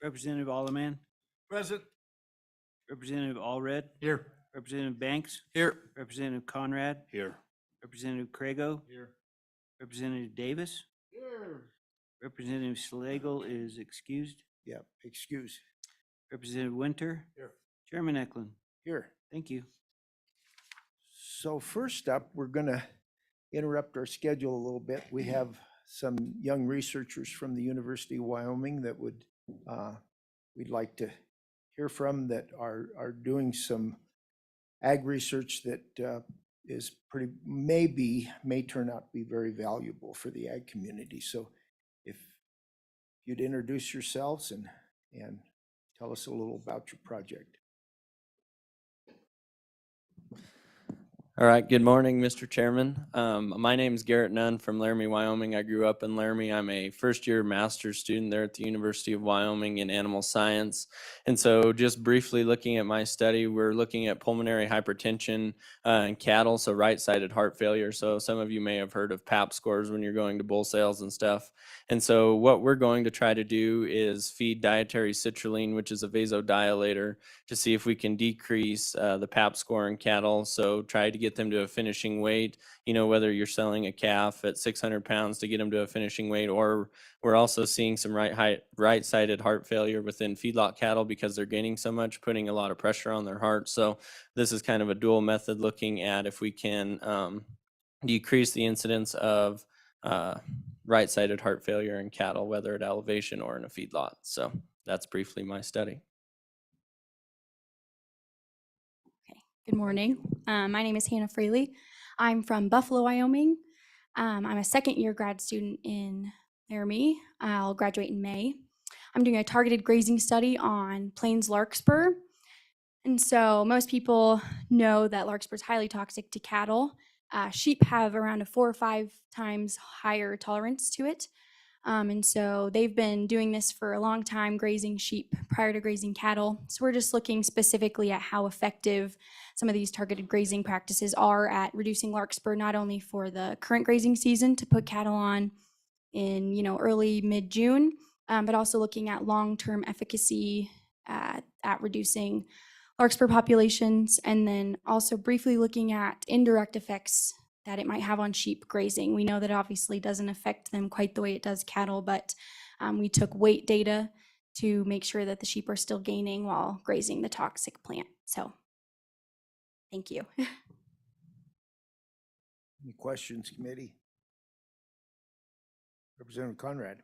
Representative Alderman, Present. Representative Allred, Here. Representative Banks, Here. Representative Conrad, Here. Representative Crago, Here. Representative Davis, Here. Representative Schlegel is excused, Yep, excuse. Representative Winter, Here. Chairman Eklund. Here. Thank you. So first up, we're gonna interrupt our schedule a little bit. We have some young researchers from the University of Wyoming that we'd like to hear from that are doing some ag research that is may turn out to be very valuable for the ag community. So if you'd introduce yourselves and tell us a little about your project. All right, good morning, Mr. Chairman. My name is Garrett Nunn from Laramie, Wyoming. I grew up in Laramie. I'm a first-year master's student there at the University of Wyoming in animal science. And so just briefly looking at my study, we're looking at pulmonary hypertension in cattle, so right-sided heart failure. So some of you may have heard of PAP scores when you're going to bull sales and stuff. And so what we're going to try to do is feed dietary citrulline, which is a vasodilator, to see if we can decrease the PAP score in cattle. So try to get them to a finishing weight, you know, whether you're selling a calf at 600 pounds to get them to a finishing weight, or we're also seeing some right-sided heart failure within feedlot cattle because they're gaining so much, putting a lot of pressure on their heart. So this is kind of a dual method looking at if we can decrease the incidence of right-sided heart failure in cattle, whether at elevation or in a feedlot. So that's briefly my study. Good morning. My name is Hannah Freely. I'm from Buffalo, Wyoming. I'm a second-year grad student in Laramie. I'll graduate in May. I'm doing a targeted grazing study on Plains larkspur. And so most people know that larkspur is highly toxic to cattle. Sheep have around a 4 or 5 times higher tolerance to it. And so they've been doing this for a long time, grazing sheep prior to grazing cattle. So we're just looking specifically at how effective some of these targeted grazing practices are at reducing larkspur, not only for the current grazing season to put cattle on in early mid-June, but also looking at long-term efficacy at reducing larkspur populations, and then also briefly looking at indirect effects that it might have on sheep grazing. We know that it obviously doesn't affect them quite the way it does cattle, but we took weight data to make sure that the sheep are still gaining while grazing the toxic plant. So thank you. Any questions, committee? Representative Conrad.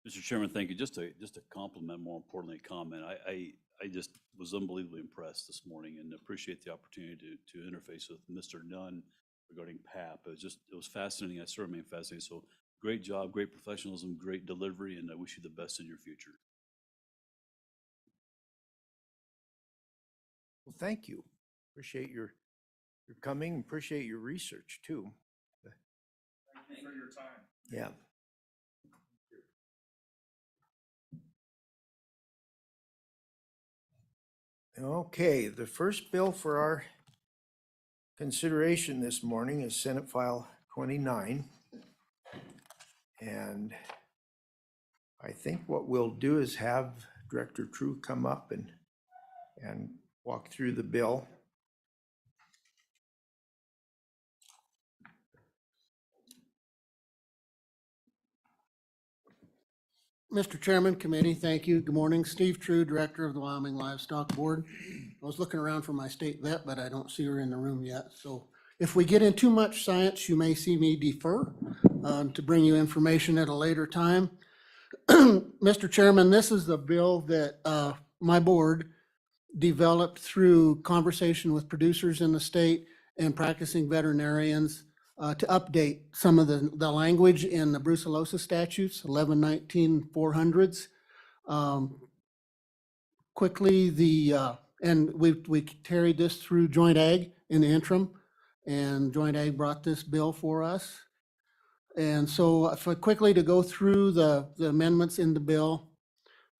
Mr. Chairman, thank you. Just a compliment, more importantly, a comment. I just was unbelievably impressed this morning and appreciate the opportunity to interface with Mr. Nunn regarding PAP. It was fascinating. I certainly remain fascinated. So great job, great professionalism, great delivery, and I wish you the best in your future. Well, thank you. Appreciate your coming. Appreciate your research too. Thank you for your time. Yeah. Okay, the first bill for our consideration this morning is Senate File 29. And I think what we'll do is have Director True come up and walk through the bill. Mr. Chairman, committee, thank you. Good morning. Steve True, Director of the Wyoming Livestock Board. I was looking around for my state vet, but I don't see her in the room yet. So if we get in too much science, you may see me defer to bring you information at a later time. Mr. Chairman, this is the bill that my board developed through conversation with producers in the state and practicing veterinarians to update some of the language in the brucellosis statutes, 1119 400s. Quickly, and we carried this through Joint Ag in the interim, and Joint Ag brought this bill for us. And so quickly to go through the amendments in the bill,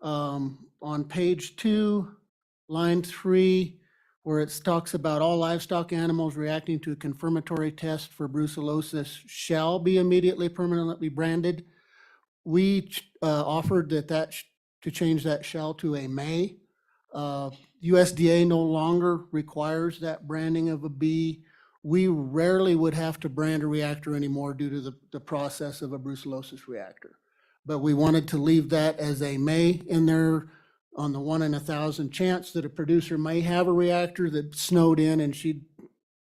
on page 2, line 3, where it talks about all livestock animals reacting to a confirmatory test for brucellosis shall be immediately permanently branded. We offered that to change that shall to a may. USDA no longer requires that branding of a bee. We rarely would have to brand a reactor anymore due to the process of a brucellosis reactor. But we wanted to leave that as a may in there on the 1 in 1,000 chance that a producer may have a reactor that snowed in and she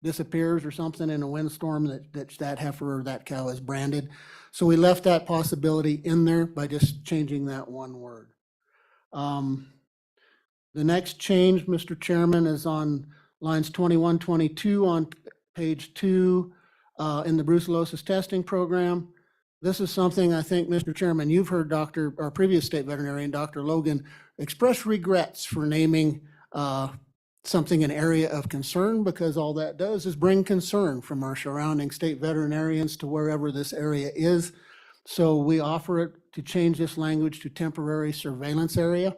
disappears or something in a windstorm that heifer or that cow is branded. So we left that possibility in there by just changing that one word. The next change, Mr. Chairman, is on lines 21, 22 on page 2 in the brucellosis testing program. This is something I think, Mr. Chairman, you've heard our previous state veterinarian, Dr. Logan, express regrets for naming something an area of concern, because all that does is bring concern from our surrounding state veterinarians to wherever this area is. So we offer it to change this language to temporary surveillance area.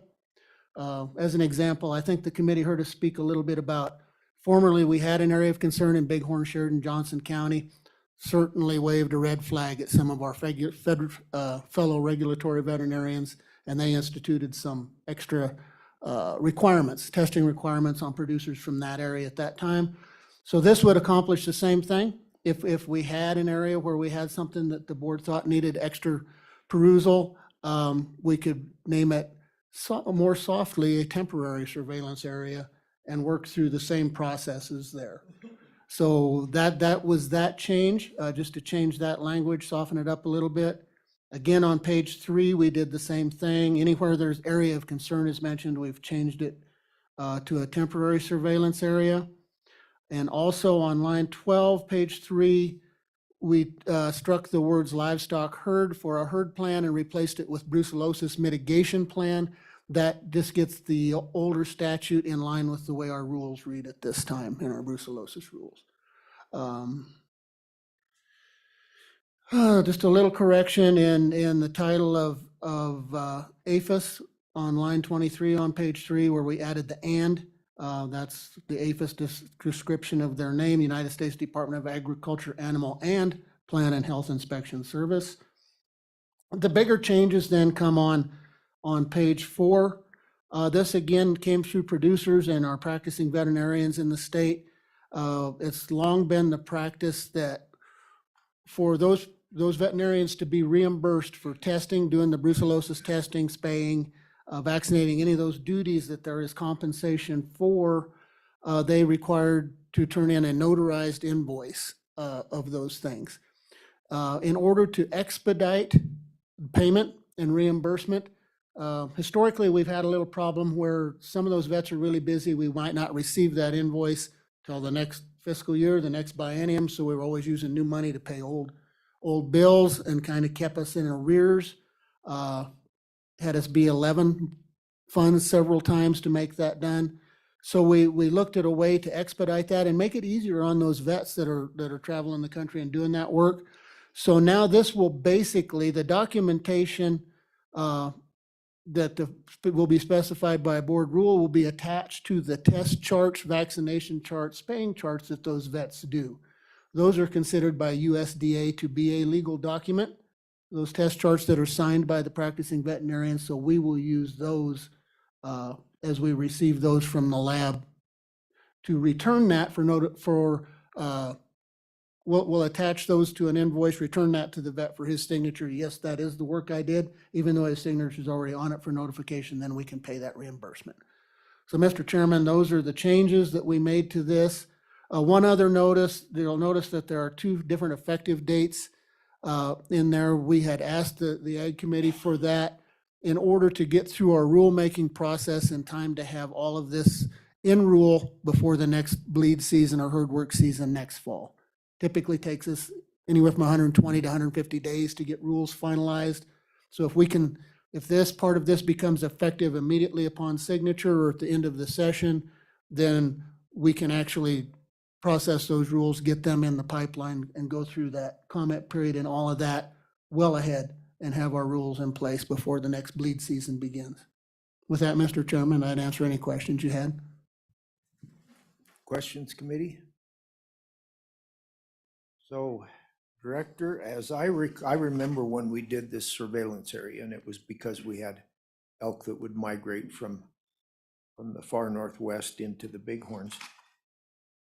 As an example, I think the committee heard us speak a little bit about, formerly we had an area of concern in Bighorn, Sheridan, Johnson County. Certainly waved a red flag at some of our fellow regulatory veterinarians, and they instituted some extra requirements, testing requirements on producers from that area at that time. So this would accomplish the same thing. If we had an area where we had something that the board thought needed extra perusal, we could name it more softly a temporary surveillance area and work through the same processes there. So that was that change, just to change that language, soften it up a little bit. Again, on page 3, we did the same thing. Anywhere there's area of concern is mentioned, we've changed it to a temporary surveillance area. And also on line 12, page 3, we struck the words livestock herd for a herd plan and replaced it with brucellosis mitigation plan. That just gets the older statute in line with the way our rules read at this time in our brucellosis rules. Just a little correction in the title of APHIS on line 23 on page 3, where we added the and. That's the APHIS description of their name, United States Department of Agriculture, Animal and Plant and Health Inspection Service. The bigger changes then come on page 4. This again came through producers and our practicing veterinarians in the state. It's long been the practice that for those veterinarians to be reimbursed for testing, doing the brucellosis testing, spaying, vaccinating, any of those duties that there is compensation for, they required to turn in a notarized invoice of those things. In order to expedite payment and reimbursement, historically, we've had a little problem where some of those vets are really busy. We might not receive that invoice till the next fiscal year, the next biennium. So we were always using new money to pay old bills and kind of kept us in arrears. Had us B11 funds several times to make that done. So we looked at a way to expedite that and make it easier on those vets that are traveling the country and doing that work. So now this will basically, the documentation that will be specified by a board rule will be attached to the test charts, vaccination charts, spaying charts that those vets do. Those are considered by USDA to be a legal document, those test charts that are signed by the practicing veterinarian. So we will use those as we receive those from the lab to return that we'll attach those to an invoice, return that to the vet for his signature. Yes, that is the work I did, even though his signature is already on it for notification, then we can pay that reimbursement. So, Mr. Chairman, those are the changes that we made to this. One other notice, you'll notice that there are 2 different effective dates in there. We had asked the Ag Committee for that in order to get through our rulemaking process in time to have all of this in rule before the next bleed season or herd work season next fall. Typically takes us anywhere from 120 to 150 days to get rules finalized. So if this part of this becomes effective immediately upon signature or at the end of the session, then we can actually process those rules, get them in the pipeline and go through that comment period and all of that well ahead and have our rules in place before the next bleed season begins. With that, Mr. Chairman, I'd answer any questions you had. Questions, committee? So, Director, as I remember when we did this surveillance area, and it was because we had elk that would migrate from the far northwest into the Bighorns.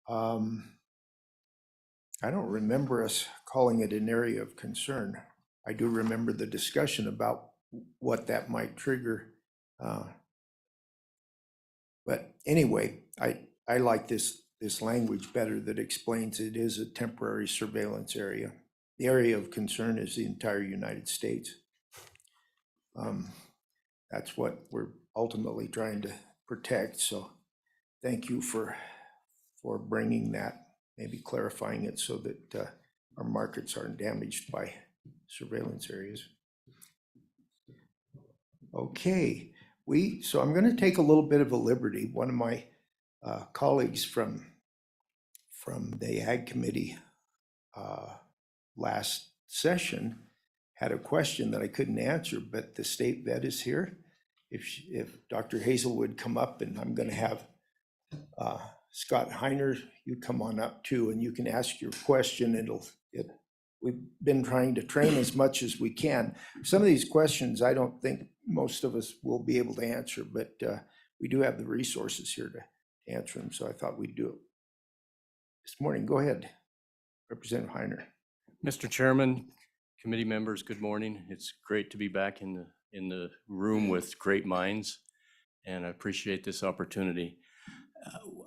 I don't remember us calling it an area of concern. I do remember the discussion about what that might trigger. But anyway, I like this language better that explains it is a temporary surveillance area. The area of concern is the entire United States. That's what we're ultimately trying to protect. So thank you for bringing that, maybe clarifying it so that our markets aren't damaged by surveillance areas. Okay, so I'm going to take a little bit of a liberty. One of my colleagues from the Ag Committee last session had a question that I couldn't answer, but the state vet is here. If Dr. Hazel would come up, and I'm going to have Scott Heiner, you come on up too, and you can ask your question. We've been trying to train as much as we can. Some of these questions, I don't think most of us will be able to answer, but we do have the resources here to answer them. So I thought we'd do it this morning. Go ahead, Representative Heiner. Mr. Chairman, committee members, good morning. It's great to be back in the room with great minds, and I appreciate this opportunity.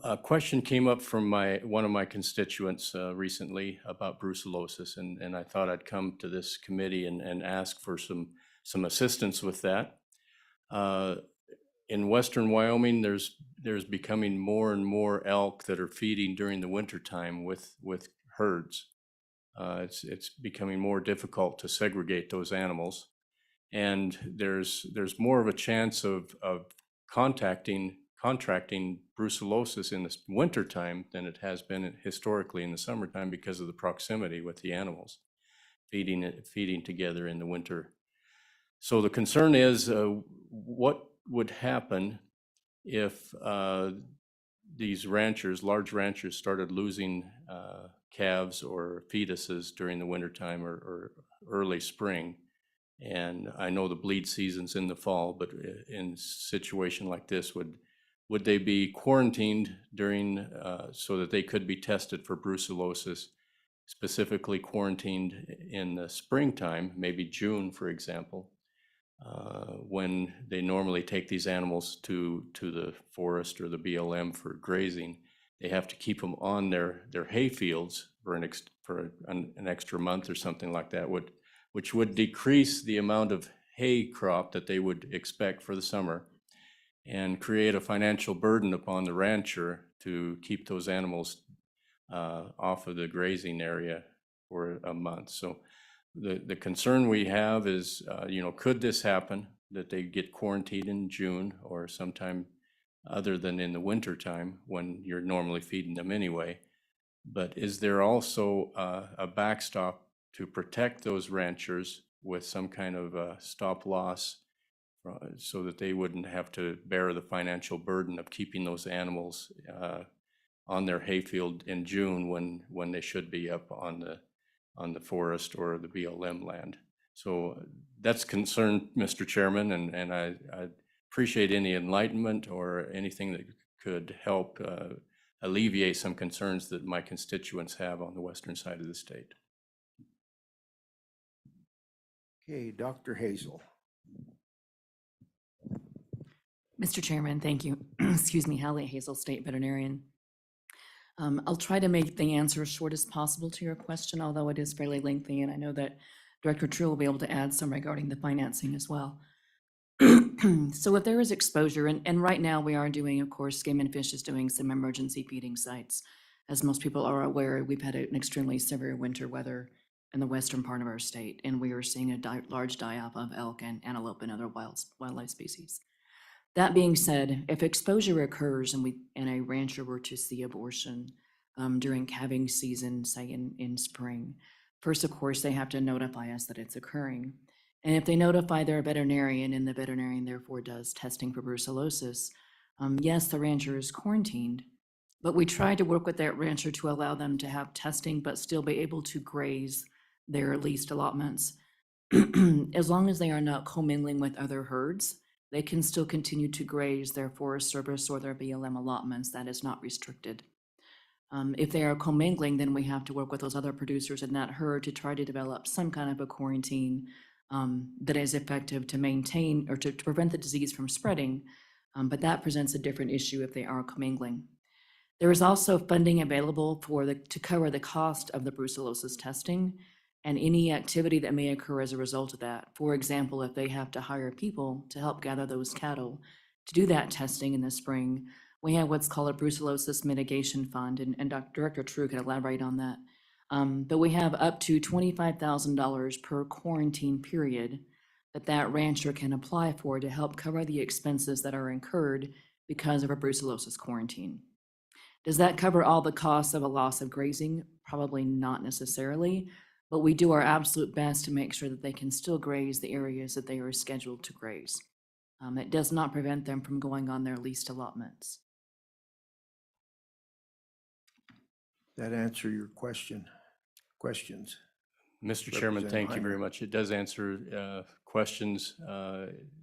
A question came up from one of my constituents recently about brucellosis, and I thought I'd come to this committee and ask for some assistance with that. In western Wyoming, there's becoming more and more elk that are feeding during the wintertime with herds. It's becoming more difficult to segregate those animals, and there's more of a chance of contracting brucellosis in the wintertime than it has been historically in the summertime because of the proximity with the animals feeding together in the winter. So the concern is what would happen if these large ranchers started losing calves or fetuses during the wintertime or early spring. And I know the bleed season's in the fall, but in a situation like this, would they be quarantined during so that they could be tested for brucellosis, specifically quarantined in the springtime, maybe June, for example, when they normally take these animals to the forest or the BLM for grazing? They have to keep them on their hay fields for an extra month or something like that, which would decrease the amount of hay crop that they would expect for the summer and create a financial burden upon the rancher to keep those animals off of the grazing area for a month. So the concern we have is, could this happen, that they get quarantined in June or sometime other than in the winter time when you're normally feeding them anyway? But is there also a backstop to protect those ranchers with some kind of stop loss so that they wouldn't have to bear the financial burden of keeping those animals on their hayfield in June when they should be up on the forest or the BLM land? So that's concern, Mr. Chairman, and I appreciate any enlightenment or anything that could help alleviate some concerns that my constituents have on the western side of the state. Okay, Dr. Hazel. Mr. Chairman, thank you. Excuse me, Hallie Hazel, State Veterinarian. I'll try to make the answer as short as possible to your question, although it is fairly lengthy, and I know that Director True will be able to add some regarding the financing as well. So if there is exposure, and right now we are doing, of course, Game and Fish is doing some emergency feeding sites. As most people are aware, we've had an extremely severe winter weather in the western part of our state, and we are seeing a large die-off of elk and antelope and other wildlife species. That being said, if exposure occurs and a rancher were to see abortion during calving season, say in spring, first, of course, they have to notify us that it's occurring. And if they notify their veterinarian and the veterinarian therefore does testing for brucellosis, yes, the rancher is quarantined, but we try to work with that rancher to allow them to have testing but still be able to graze their leased allotments as long as they are not commingling with other herds they can still continue to graze their Forest Service or their BLM allotments. That is not restricted. If they are commingling, then we have to work with those other producers in that herd to try to develop some kind of a quarantine that is effective to maintain or to prevent the disease from spreading. But that presents a different issue if they are commingling. There is also funding available to cover the cost of the brucellosis testing and any activity that may occur as a result of that. For example, if they have to hire people to help gather those cattle to do that testing in the spring, we have what's called a brucellosis mitigation fund, and Director True can elaborate on that. But we have up to $25,000 per quarantine period that rancher can apply for to help cover the expenses that are incurred because of a brucellosis quarantine. Does that cover all the costs of a loss of grazing? Probably not necessarily, but we do our absolute best to make sure that they can still graze the areas that they are scheduled to graze. It does not prevent them from going on their leased allotments. That answer your questions? Mr. Chairman, Representative thank you very Heiner. much. It does answer questions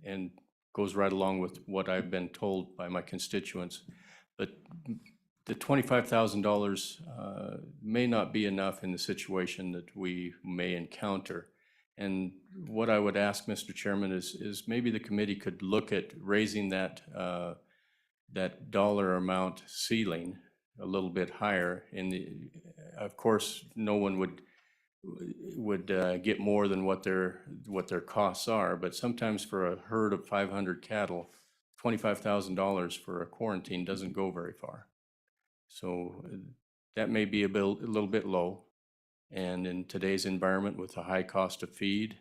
and goes right along with what I've been told by my constituents. But the $25,000 may not be enough in the situation that we may encounter. And what I would ask, Mr. Chairman, is maybe the committee could look at raising that dollar amount ceiling a little bit higher. Of course, no one would get more than what their costs are, but sometimes for a herd of 500 cattle, $25,000 for a quarantine doesn't go very far. So that may be a little bit low. And in today's environment with the high cost of feed,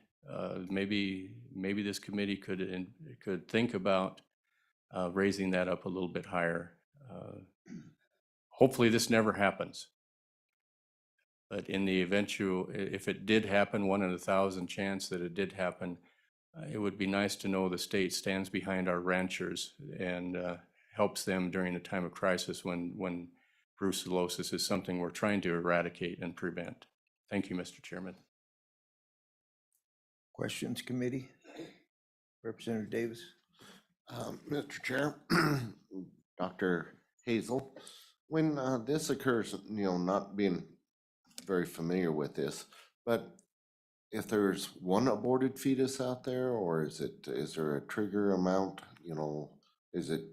maybe this committee could think about raising that up a little bit higher. Hopefully this never happens. But in the eventual, if it did happen, 1 in 1,000 chance that it did happen, it would be nice to know the state stands behind our ranchers and helps them during a time of crisis when brucellosis is something we're trying to eradicate and prevent. Thank you, Mr. Chairman. Questions, committee? Representative Davis? Mr. Chair, Dr. Hazel, when this occurs, not being very familiar with this, but if there's one aborted fetus out there, or is there a trigger amount, is it,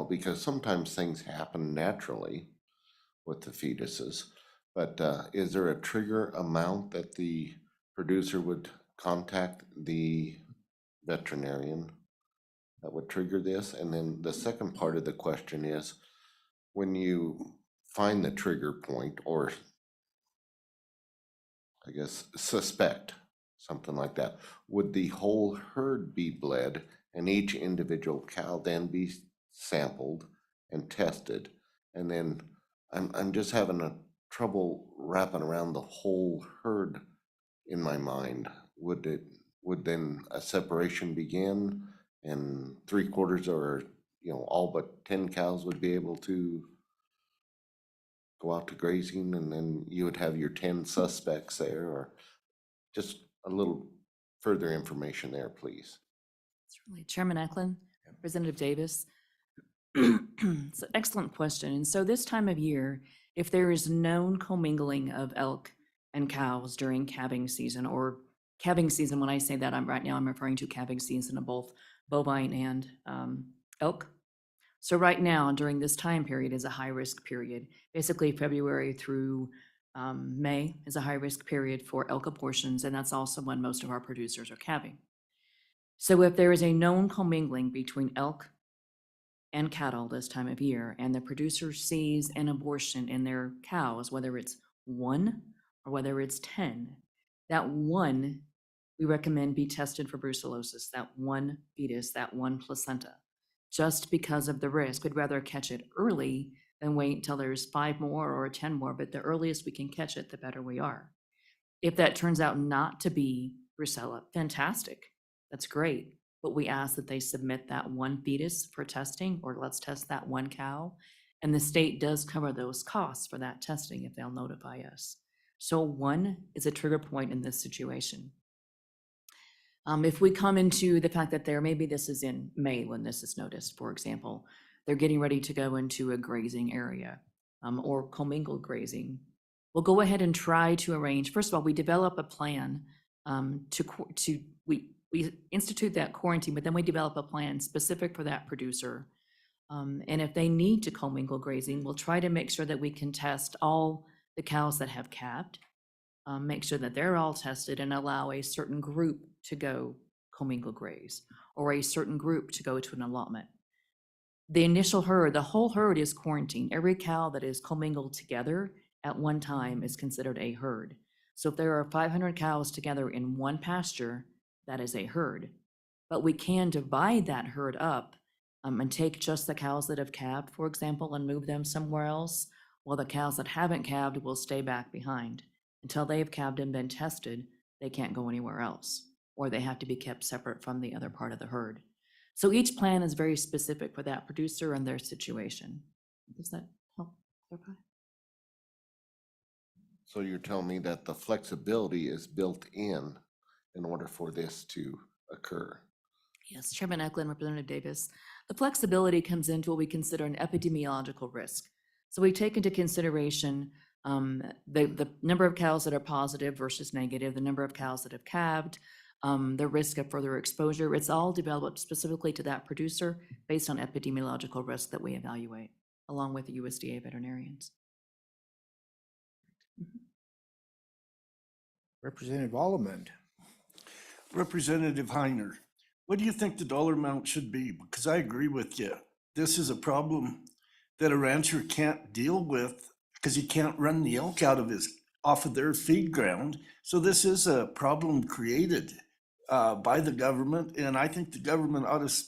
because sometimes things happen naturally with the fetuses, but is there a trigger amount that the producer would contact the veterinarian that would trigger this? And then the second part of the question is, when you find the trigger point, or I guess suspect something like that, would the whole herd be bled and each individual cow then be sampled and tested? And then I'm just having a trouble wrapping around the whole herd in my mind. Would then a separation begin and 3/4 or all but 10 cows would be able to go out to grazing, and then you would have your 10 suspects there? Or just a little further information there, please. Certainly. Chairman Eklund, Representative Davis. It's an excellent question. And so this time of year, if there is known commingling of elk and cows during calving season, or calving season, when I say that, I'm referring to calving season of both bovine and elk. So right now, during this time period is a high-risk period. Basically, February through May is a high-risk period for elk abortions, and that's also when most of our producers are calving. So if there is a known commingling between elk and cattle this time of year, and the producer sees an abortion in their cows, whether it's 1 or whether it's 10, that 1, we recommend be tested for brucellosis, that 1 fetus, that 1 placenta. Just because of the risk, we'd rather catch it early than wait until there's 5 more or 10 more, but the earliest we can catch it, the better we are. If that turns out not to be brucella, fantastic, that's great. But we ask that they submit that 1 fetus for testing, or let's test that 1 cow. And the state does cover those costs for that testing if they'll notify us. So 1 is a trigger point in this situation. If we come into the fact that maybe this is in May when this is noticed, for example, they're getting ready to go into a grazing area, or commingled grazing, we'll go ahead and try to arrange, first of all, we develop a plan, we institute that quarantine, but then we develop a plan specific for that producer. And if they need to commingle grazing, we'll try to make sure that we can test all the cows that have calved, make sure that they're all tested, and allow a certain group to go commingle graze, or a certain group to go to an allotment. The initial herd, the whole herd is quarantined. Every cow that is commingled together at one time is considered a herd. So if there are 500 cows together in one pasture, that is a herd. But we can divide that herd up and take just the cows that have calved, for example, and move them somewhere else, while the cows that haven't calved will stay back behind. Until they have calved and been tested, they can't go anywhere else, or they have to be kept separate from the other part of the herd. So each plan is very specific for that producer and their situation. Does that help clarify? So you're telling me that the flexibility is built in order for this to occur? Yes, Chairman Eklund, Representative Davis. The flexibility comes into what we consider an epidemiological risk. So we take into consideration the number of cows that are positive versus negative, the number of cows that have calved, the risk of further exposure. It's all developed specifically to that producer based on epidemiological risk that we evaluate, along with the USDA veterinarians. Representative Allemand. Representative Heiner, what do you think the dollar amount should be? Because I agree with you. This is a problem that a rancher can't deal with because he can't run the elk off of their feed ground. So this is a problem created by the government, and I think the government ought to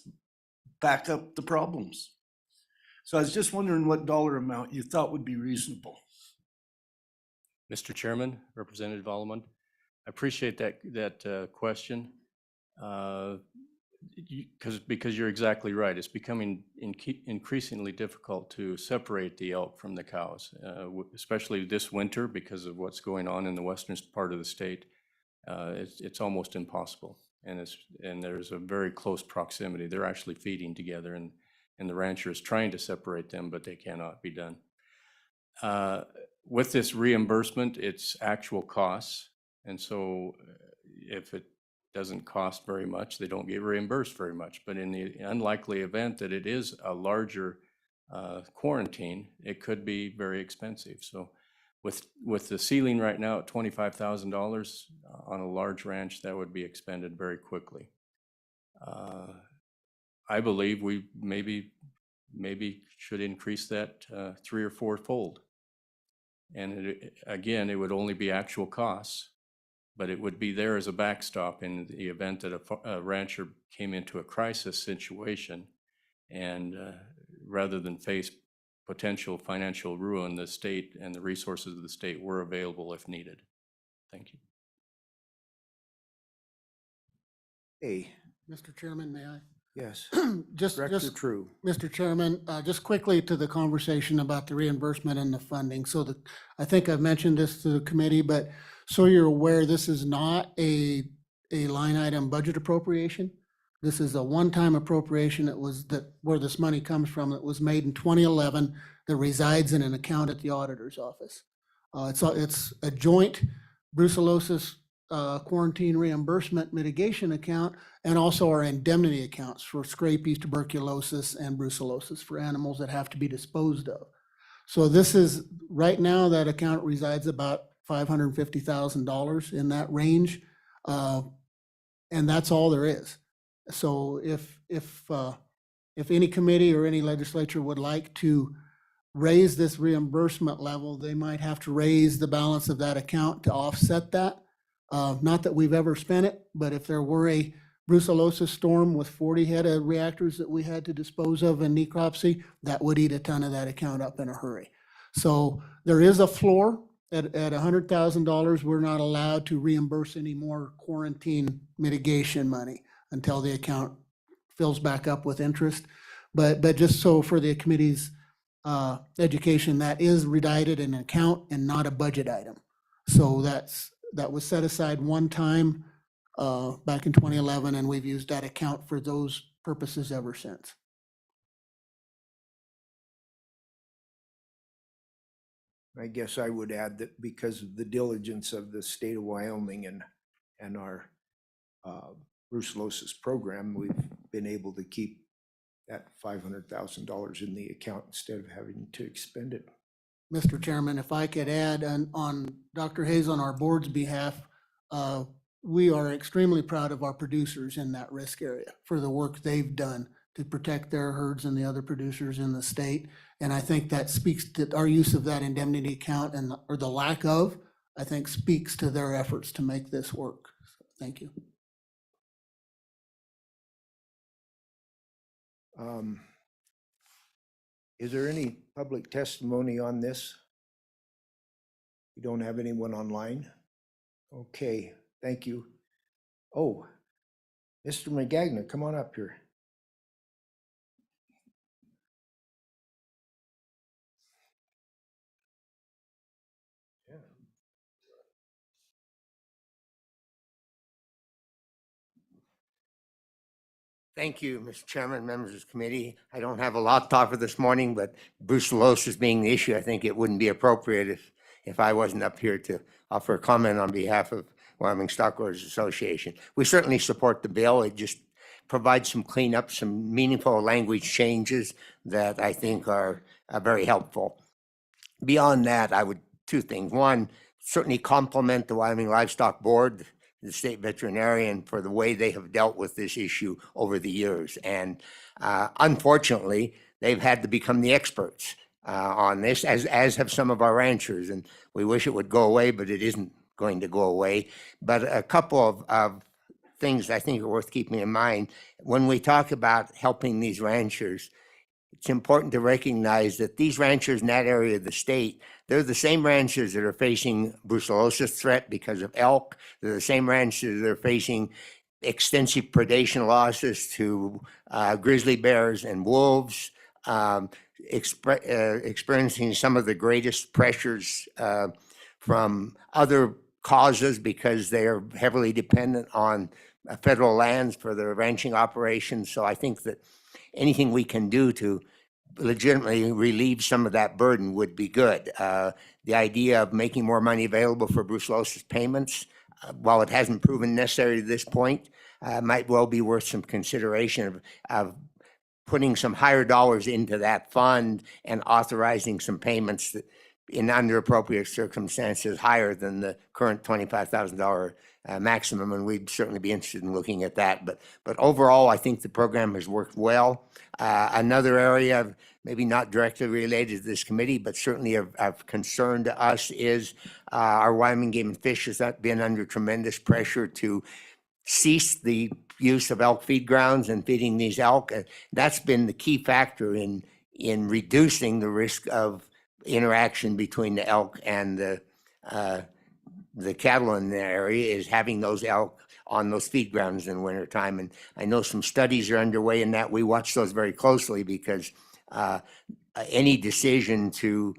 back up the problems. So I was just wondering what dollar amount you thought would be reasonable. Mr. Chairman, Representative Allemand, I appreciate that question. Because you're exactly right. It's becoming increasingly difficult to separate the elk from the cows, especially this winter because of what's going on in the western part of the state. It's almost impossible, and there's a very close proximity. They're actually feeding together, and the rancher is trying to separate them, but they cannot be done. With this reimbursement, it's actual costs, and so if it doesn't cost very much, they don't get reimbursed very much. But in the unlikely event that it is a larger quarantine, it could be very expensive. So with the ceiling right now at $25,000 on a large ranch, that would be expended very quickly. I believe we maybe should increase that 3 or 4-fold. And again, it would only be actual costs, but it would be there as a backstop in the event that a rancher came into a crisis situation, and rather than face potential financial ruin, the state and the resources of the state were available if needed. Thank you. Hey, Mr. Chairman, may I? yes, Just, Director True. Mr. Chairman, just quickly to the conversation about the reimbursement and the funding. So I think I've mentioned this to the committee, but so you're aware, this is not a line item budget appropriation. This is a one-time appropriation. Where this money comes from. It was made in 2011 that resides in an account at the auditor's office. It's a joint brucellosis quarantine reimbursement mitigation account, and also our indemnity accounts for scabies, tuberculosis, and brucellosis for animals that have to be disposed of. So this is, right now, that account resides about $550,000 in that range. And that's all there is. So if any committee or any legislature would like to raise this reimbursement level, they might have to raise the balance of that account to offset that. Not that we've ever spent it, but if there were a brucellosis storm with 40 head of reactors that we had to dispose of in necropsy, that would eat a ton of that account up in a hurry. So there is a floor at $100,000. We're not allowed to reimburse any more quarantine mitigation money until the account fills back up with interest. But just so for the committee's education, that is redacted in an account and not a budget item. So that was set aside one time back in 2011, and we've used that account for those purposes ever since. I guess I would add that because of the diligence of the state of Wyoming and our brucellosis program, we've been able to keep that $500,000 in the account instead of having to expend it. Mr. Chairman, if I could add on Dr. Hayes, on our board's behalf, we are extremely proud of our producers in that risk area for the work they've done to protect their herds and the other producers in the state. And I think that speaks to our use of that indemnity account or the lack of, I think speaks to their efforts to make this work. So, thank you. Is there any public testimony on this? We don't have anyone online? Okay, thank you. Oh, Mr. McGagnon, come on up here. Thank you, Mr. Chairman, members of the committee. I don't have a lot to offer this morning, but brucellosis being the issue, I think it wouldn't be appropriate if I wasn't up here to offer a comment on behalf of Wyoming Stockholders Association. We certainly support the bill. It just provides some cleanup, some meaningful language changes that I think are very helpful. Beyond that, I would, two things. One, certainly compliment the Wyoming Livestock Board, the state veterinarian, for the way they have dealt with this issue over the years. And unfortunately, they've had to become the experts on this, as have some of our ranchers. And we wish it would go away, but it isn't going to go away. But a couple of things I think are worth keeping in mind. When we talk about helping these ranchers, it's important to recognize that these ranchers in that area of the state, they're the same ranchers that are facing brucellosis threat because of elk. They're the same ranchers that are facing extensive predation losses to grizzly bears and wolves, experiencing some of the greatest pressures from other causes because they are heavily dependent on federal lands for their ranching operations. So I think that anything we can do to legitimately relieve some of that burden would be good. The idea of making more money available for brucellosis payments, while it hasn't proven necessary to this point, might well be worth some consideration of putting some higher dollars into that fund and authorizing some payments that, in under appropriate circumstances, higher than the current $25,000 maximum, and we'd certainly be interested in looking at that. But overall, I think the program has worked well. Another area, maybe not directly related to this committee, but certainly of concern to us is our Wyoming Game and Fish has been under tremendous pressure to cease the use of elk feed grounds and feeding these elk. That's been the key factor in reducing the risk of interaction between the elk and the cattle in the area, is having those elk on those feed grounds in wintertime. And I know some studies are underway in that. We watch those very closely because any decision to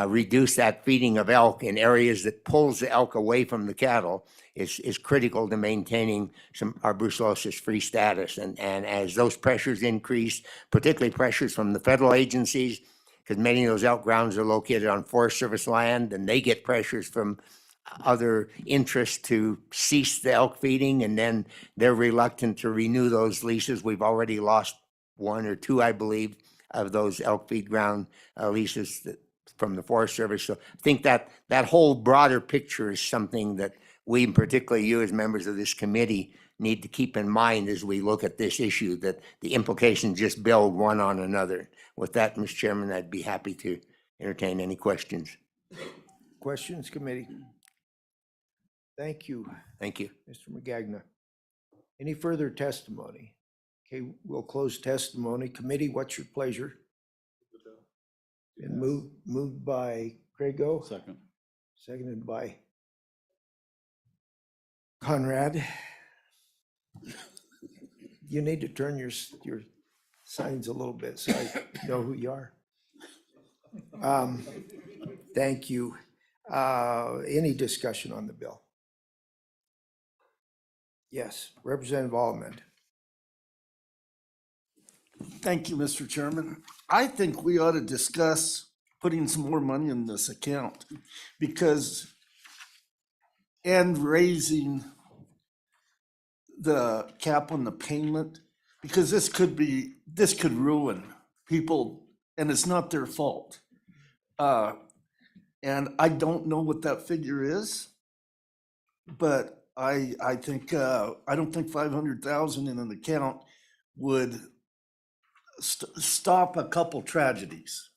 reduce that feeding of elk in areas that pulls the elk away from the cattle is critical to maintaining our brucellosis-free status. And as those pressures increase, particularly pressures from the federal agencies, because many of those elk grounds are located on Forest Service land, and they get pressures from other interests to cease the elk feeding, and then they're reluctant to renew those leases. We've already lost one or two, I believe, of those elk feed ground leases from the Forest Service. So I think that whole broader picture is something that we, and particularly you as members of this committee, need to keep in mind as we look at this issue, that the implications just build one on another. With that, Mr. Chairman, I'd be happy to entertain any questions. Questions, committee? Thank you, Thank you. Mr. McGagnon. Any further testimony? Okay, we'll close testimony. Committee, what's your pleasure? And moved by Craigo, Second. seconded by Conrad. You need to turn your signs a little bit so I know who you are. Thank you. Any discussion on the bill? Yes. Representative Almond. Thank you, Mr. Chairman. I think we ought to discuss putting some more money in this account because, and raising the cap on the payment, because this could ruin people, and it's not their fault. And I don't know what that figure is, but I think, I don't think 500,000 in an account would stop a couple tragedies.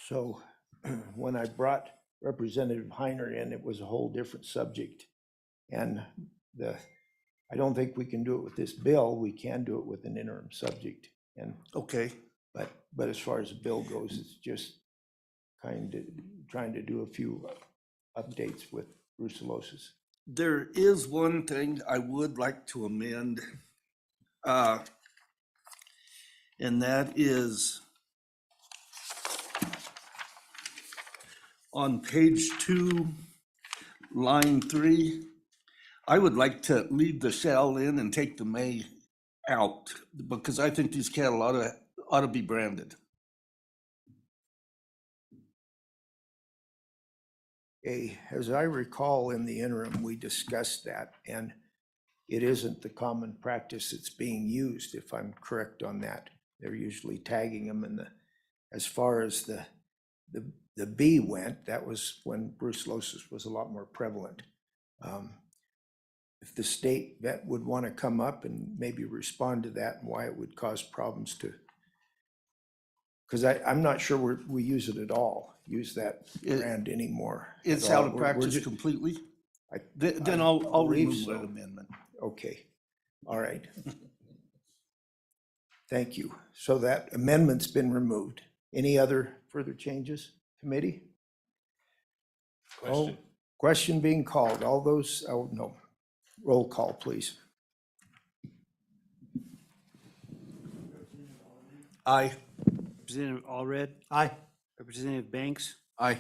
So when I brought Representative Heiner in, it was a whole different subject. And I don't think we can do it with this bill. We can do it with an interim subject. And, Okay, but as far as the bill goes, it's just kind of trying to do a few updates with brucellosis. there is one thing I would like to amend. And that is on page 2, line 3. I would like to leave the shall in and take the may out because I think these cattle ought to be branded. Okay, as I recall in the interim, we discussed that, and it isn't the common practice that's being used, if I'm correct on that. They're usually tagging them, and as far as the B went, that was when brucellosis was a lot more prevalent. If the state vet would want to come up and maybe respond to that and why it would cause problems to, because I'm not sure we use it at all, use that brand anymore. at It's all. out of We're practice just- completely. I- Then I I'll believe remove that so. amendment. Okay, all right. Thank you. So that amendment's been removed. Any other further changes, committee? Oh, question being called. All those, oh, no. Roll call, please. Aye. Representative Allred, Aye. Representative Banks, Aye.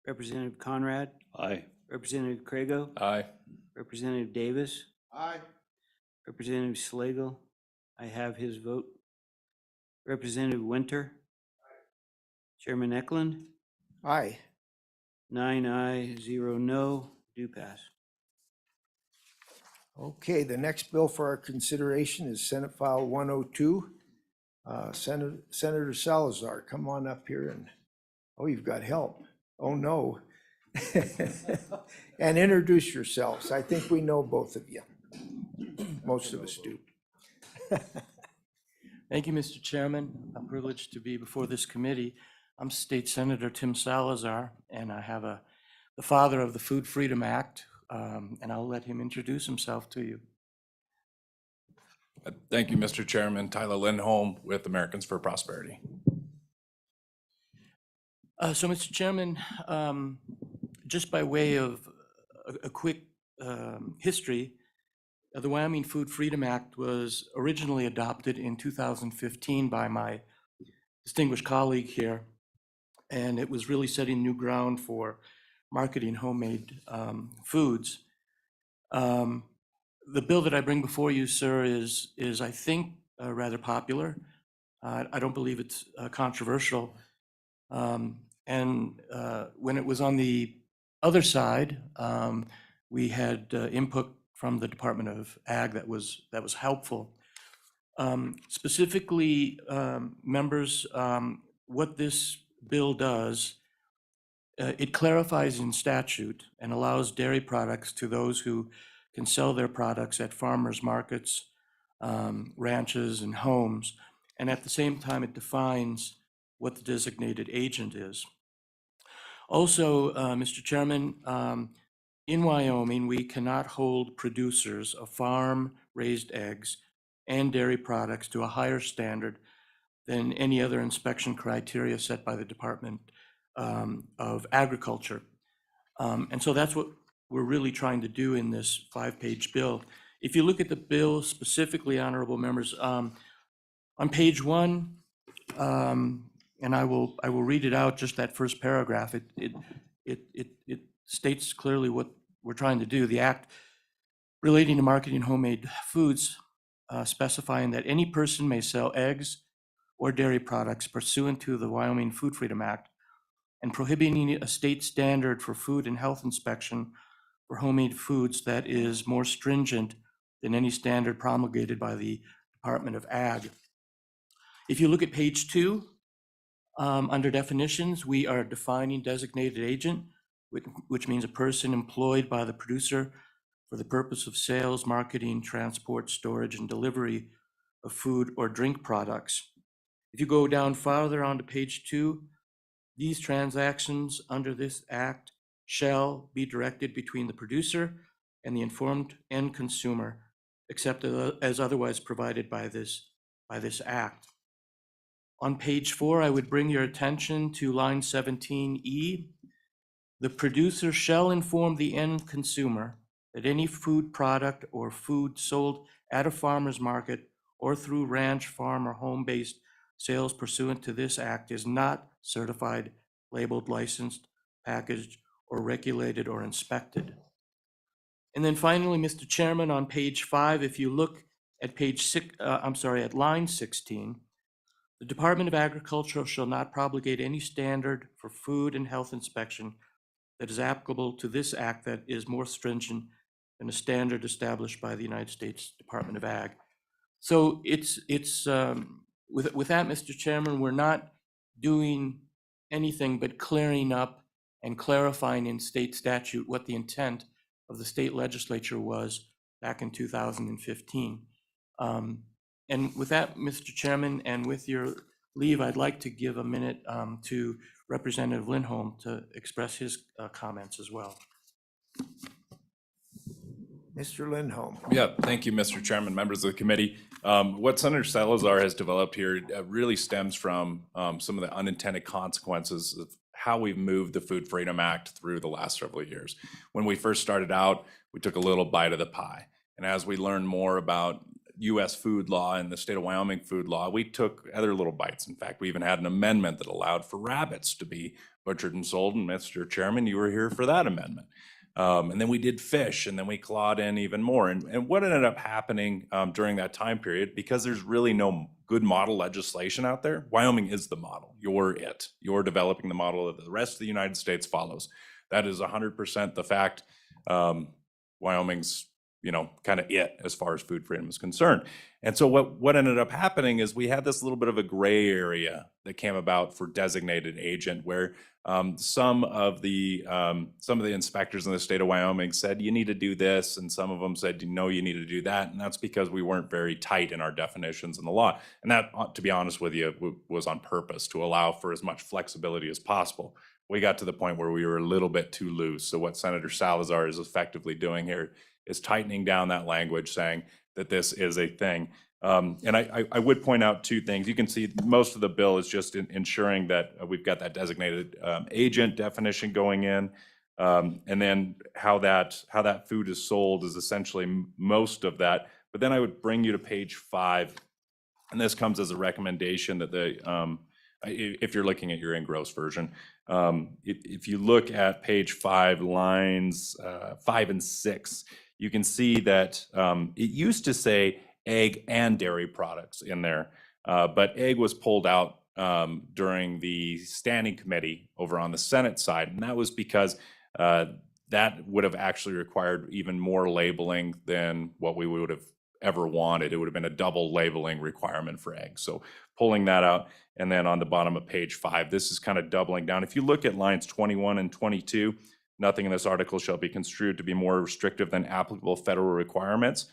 Representative Conrad, Aye. Representative Craigo, Aye. Representative Davis, Aye. Representative Slagle. I have his vote. Representative Winter. Chairman Eklund, Aye. 9 aye, 0 no, do pass. Okay, the next bill for our consideration is Senate File 102. Senator Salazar, come on up here and, oh, you've got help. Oh, no. And introduce yourselves. I think we know both of you. Most of us do. Thank you, Mr. Chairman. I'm privileged to be before this committee. I'm State Senator Tim Salazar, and I have the father of the Food Freedom Act, and I'll let him introduce himself to you. Thank you, Mr. Chairman. Tyler Lindholm with Americans for Prosperity. So, Mr. Chairman, just by way of a quick history, the Wyoming Food Freedom Act was originally adopted in 2015 by my distinguished colleague here, and it was really setting new ground for marketing homemade foods. The bill that I bring before you, sir, is I think rather popular. I don't believe it's controversial. And when it was on the other side, we had input from the Department of Ag that was helpful. Specifically, members, what this bill does, it clarifies in statute and allows dairy products to those who can sell their products at farmers markets, ranches, and homes. And at the same time, it defines what the designated agent is. Also, Mr. Chairman, in Wyoming, we cannot hold producers of farm-raised eggs and dairy products to a higher standard than any other inspection criteria set by the Department of Agriculture. And so that's what we're really trying to do in this 5-page bill. If you look at the bill specifically, honorable members, on page 1, and I will read it out, just that first paragraph. It states clearly what we're trying to do. The act relating to marketing homemade foods, specifying that any person may sell eggs or dairy products pursuant to the Wyoming Food Freedom Act, and prohibiting a state standard for food and health inspection for homemade foods that is more stringent than any standard promulgated by the Department of Ag. If you look at page 2, under definitions, we are defining designated agent, which means a person employed by the producer for the purpose of sales, marketing, transport, storage, and delivery of food or drink products. If you go down farther onto page 2, these transactions under this act shall be directed between the producer and the informed end consumer, except as otherwise provided by this act. On page 4, I would bring your attention to line 17E. The producer shall inform the end consumer that any food product or food sold at a farmer's market or through ranch, farm, or home-based sales pursuant to this act is not certified, labeled, licensed, packaged, or regulated or inspected. And then finally, Mr. Chairman, on page 5, if you look at at line 16, the Department of Agriculture shall not promulgate any standard for food and health inspection that is applicable to this act that is more stringent than a standard established by the United States Department of Ag. So with that, Mr. Chairman, we're not doing anything but clearing up and clarifying in state statute what the intent of the state legislature was back in 2015. And with that, Mr. Chairman, and with your leave, I'd like to give a minute to Representative Lindholm to express his comments as well. Mr. Lindholm. Yeah, thank you, Mr. Chairman, members of the committee. What Senator Salazar has developed here really stems from some of the unintended consequences of how we've moved the Food Freedom Act through the last several years. When we first started out, we took a little bite of the pie. And as we learned more about U.S. food law and the state of Wyoming food law, we took other little bites. In fact, we even had an amendment that allowed for rabbits to be butchered and sold. And Mr. Chairman, you were here for that amendment. And then we did fish, and then we clawed in even more. And what ended up happening during that time period, because there's really no good model legislation out there, Wyoming is the model. You're it. You're developing the model that the rest of the United States follows. That is 100% the fact. Wyoming's, kind of it as far as food freedom is concerned. And so what ended up happening is we had this little bit of a gray area that came about for designated agent, where some of the inspectors in the state of Wyoming said you need to do this, and some of them said no, you need to do that, and that's because we weren't very tight in our definitions in the law. And that, to be honest with you, was on purpose to allow for as much flexibility as possible. We got to the point where we were a little bit too loose. So what Senator Salazar is effectively doing here is tightening down that language, saying that this is a thing. And I would point out two things. You can see most of the bill is just ensuring that we've got that designated agent definition going in. And then how that food is sold is essentially most of that. But then I would bring you to page 5. And this comes as a recommendation that if you're looking at your engrossed version, if you look at page 5, lines 5 and 6, you can see that it used to say egg and dairy products in there, but egg was pulled out during the standing committee over on the Senate side, and that was because that would have actually required even more labeling than what we would have ever wanted. It would have been a double labeling requirement for eggs. So pulling that out, and then on the bottom of page 5, this is kind of doubling down. If you look at lines 21 and 22, nothing in this article shall be construed to be more restrictive than applicable federal requirements.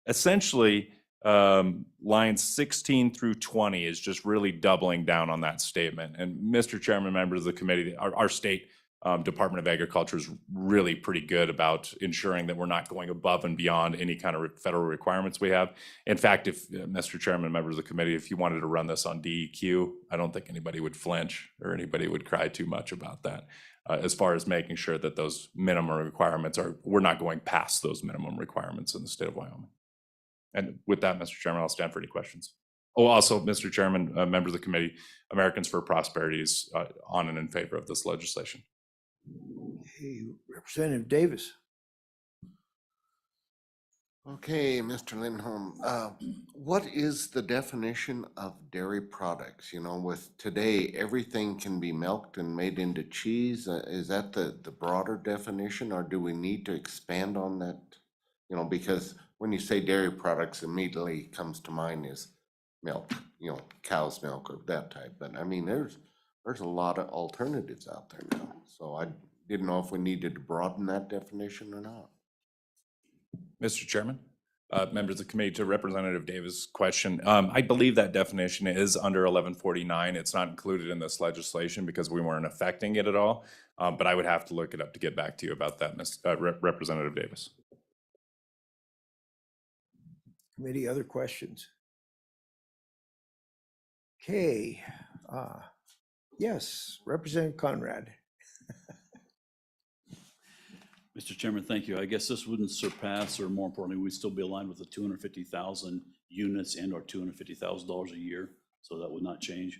Essentially, lines 16 through 20 is just really doubling down on that statement. And Mr. Chairman, members of the committee, our state Department of Agriculture is really pretty good about ensuring that we're not going above and beyond any kind of federal requirements we have. In fact, if Mr. Chairman, members of the committee, if you wanted to run this on DEQ, I don't think anybody would flinch or anybody would cry too much about that. As far as making sure that those minimum requirements we're not going past those minimum requirements in the state of Wyoming. And with that, Mr. Chairman, I'll stand for any questions. Oh, also, Mr. Chairman, members of the committee, Americans for Prosperity is on and in favor of this legislation. Hey, Representative Davis. Okay, Mr. Lindholm, what is the definition of dairy products? You know, with today, everything can be milked and made into cheese. Is that the broader definition, or do we need to expand on that? You know, because when you say dairy products, immediately comes to mind is milk, you know, cow's milk or that type. But I mean, there's a lot of alternatives out there now. So I didn't know if we needed to broaden that definition or not. Mr. Chairman, members of the committee, to Representative Davis' question, I believe that definition is under 1149. It's not included in this legislation because we weren't affecting it at all. But I would have to look it up to get back to you about that, Representative Davis. Committee, other questions? Okay, yes, Representative Conrad. Mr. Chairman, thank you. I guess this wouldn't surpass, or more importantly, we'd still be aligned with the 250,000 units and or $250,000 a year. So that would not change.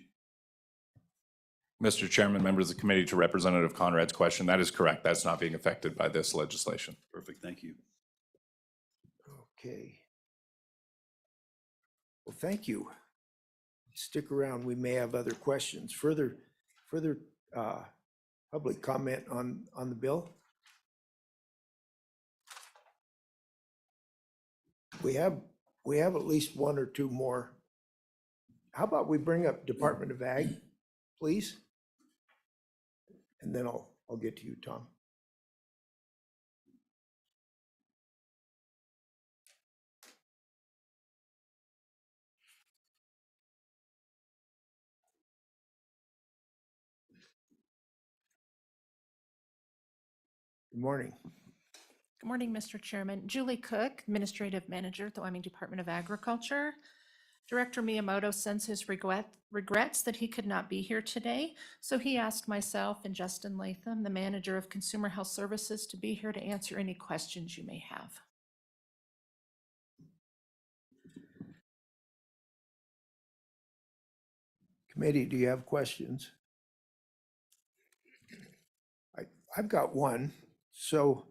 Mr. Chairman, members of the committee, to Representative Conrad's question, that is correct. That's not being affected by this legislation. Perfect, thank you. Okay. Well, thank you. Stick around, we may have other questions. Further public comment on the bill? We have at least one or two more. How about we bring up Department of Ag, please? And then I'll get to you, Tom. Good morning. Good morning, Mr. Chairman. Julie Cook, Administrative Manager at the Wyoming Department of Agriculture. Director Miyamoto sends his regrets that he could not be here today, so he asked myself and Justin Latham, the Manager of Consumer Health Services, to be here to answer any questions you may have. Committee, do you have questions? I've got one. So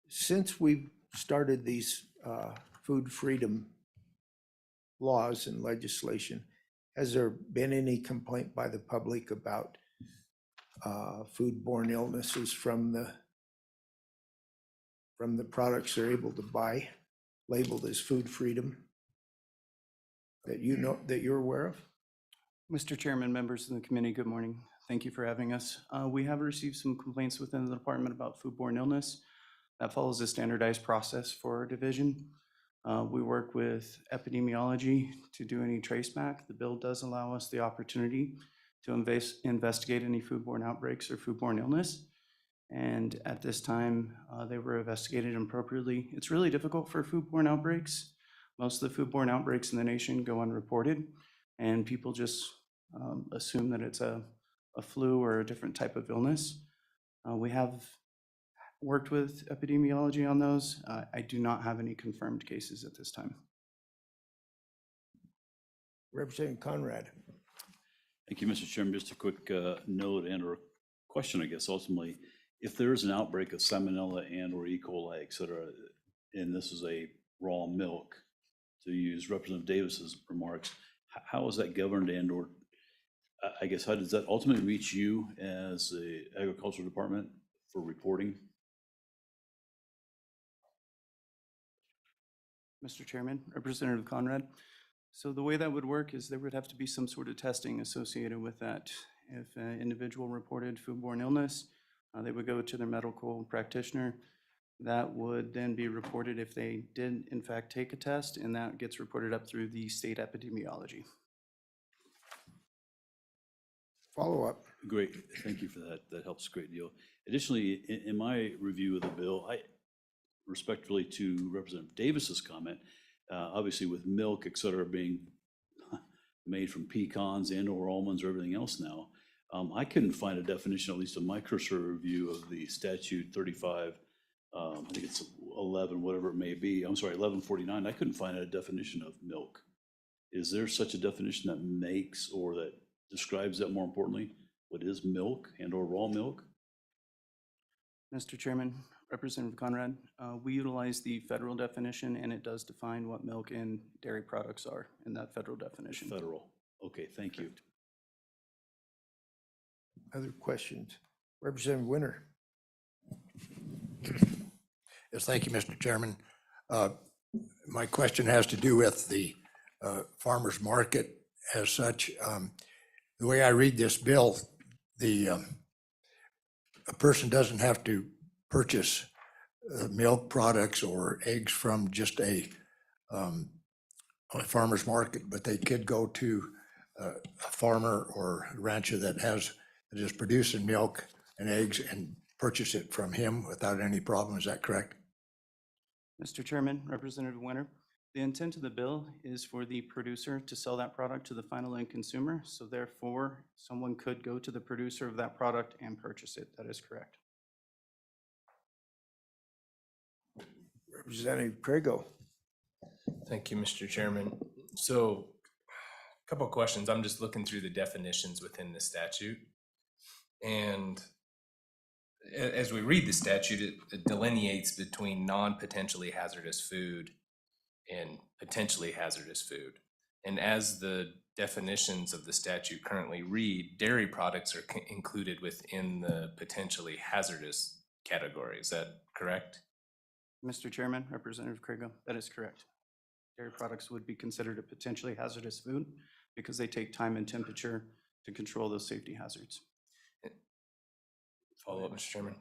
since we've started these food freedom laws and legislation, has there been any complaint by the public about foodborne illnesses from the products they're able to buy, labeled as food freedom, that you know, that you're aware of? Mr. Chairman, members of the committee, good morning. Thank you for having us. We have received some complaints within the department about foodborne illness. That follows a standardized process for our division. We work with epidemiology to do any trace back. The bill does allow us the opportunity to investigate any foodborne outbreaks or foodborne illness. And at this time, they were investigated appropriately. It's really difficult for foodborne outbreaks. Most of the foodborne outbreaks in the nation go unreported, and people just assume that it's a flu or a different type of illness. We have worked with epidemiology on those. I do not have any confirmed cases at this time. Representative Conrad. Thank you, Mr. Chairman. Just a quick note and or question, I guess, ultimately. If there is an outbreak of salmonella and or E. coli, et cetera, and this is a raw milk, to use Representative Davis's remarks, how is that governed and or, I guess, how does that ultimately reach you as the agricultural department for reporting? Mr. Chairman, Representative Conrad. So the way that would work is there would have to be some sort of testing associated with that. If an individual reported foodborne illness, they would go to their medical practitioner. That would then be reported if they did in fact take a test, and that gets reported up through the state epidemiology. Follow up. Great, thank you for that. That helps a great deal. Additionally, in my review of the bill, I respectfully to Representative Davis's comment, obviously with milk, et cetera, being made from pecans and or almonds or everything else now, I couldn't find a definition, at least in my cursory review of the statute 35, I think it's 11, whatever it may be. I'm sorry, 1149. I couldn't find a definition of milk. Is there such a definition that makes or that describes that, more importantly, what is milk and or raw milk? Mr. Chairman, Representative Conrad, we utilize the federal definition, and it does define what milk and dairy products are in that federal definition. Federal. Okay, thank you. Other questions? Representative Winter. Yes, thank you, Mr. Chairman. My question has to do with the farmer's market as such. The way I read this bill, a person doesn't have to purchase milk products or eggs from just a farmer's market, but they could go to a farmer or a rancher that is producing milk and eggs and purchase it from him without any problem. Is that correct? Mr. Chairman, Representative Winter, the intent of the bill is for the producer to sell that product to the final end consumer. So therefore, someone could go to the producer of that product and purchase it. That is correct. Representative Craigo. Thank you, Mr. Chairman. So a couple of questions. I'm just looking through the definitions within the statute. And as we read the statute, it delineates between non-potentially hazardous food and potentially hazardous food. And as the definitions of the statute currently read, dairy products are included within the potentially hazardous category. Is that correct? Mr. Chairman, Representative Craigo, that is correct. Dairy products would be considered a potentially hazardous food because they take time and temperature to control those safety hazards. Follow up, Mr. Chairman.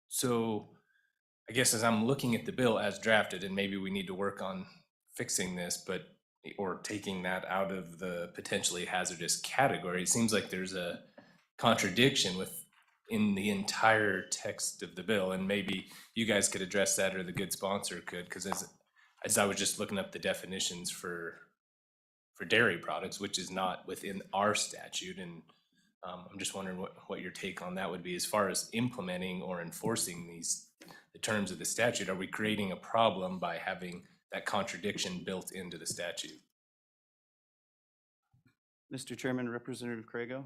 So I guess as I'm looking at the bill as drafted, and maybe we need to work on fixing this, or taking that out of the potentially hazardous category, it seems like there's a contradiction in the entire text of the bill. And maybe you guys could address that, or the good sponsor could, because as I was just looking up the definitions for dairy products, which is not within our statute, and I'm just wondering what your take on that would be as far as implementing or enforcing the terms of the statute. Are we creating a problem by having that contradiction built into the statute? Mr. Chairman, Representative Craigo,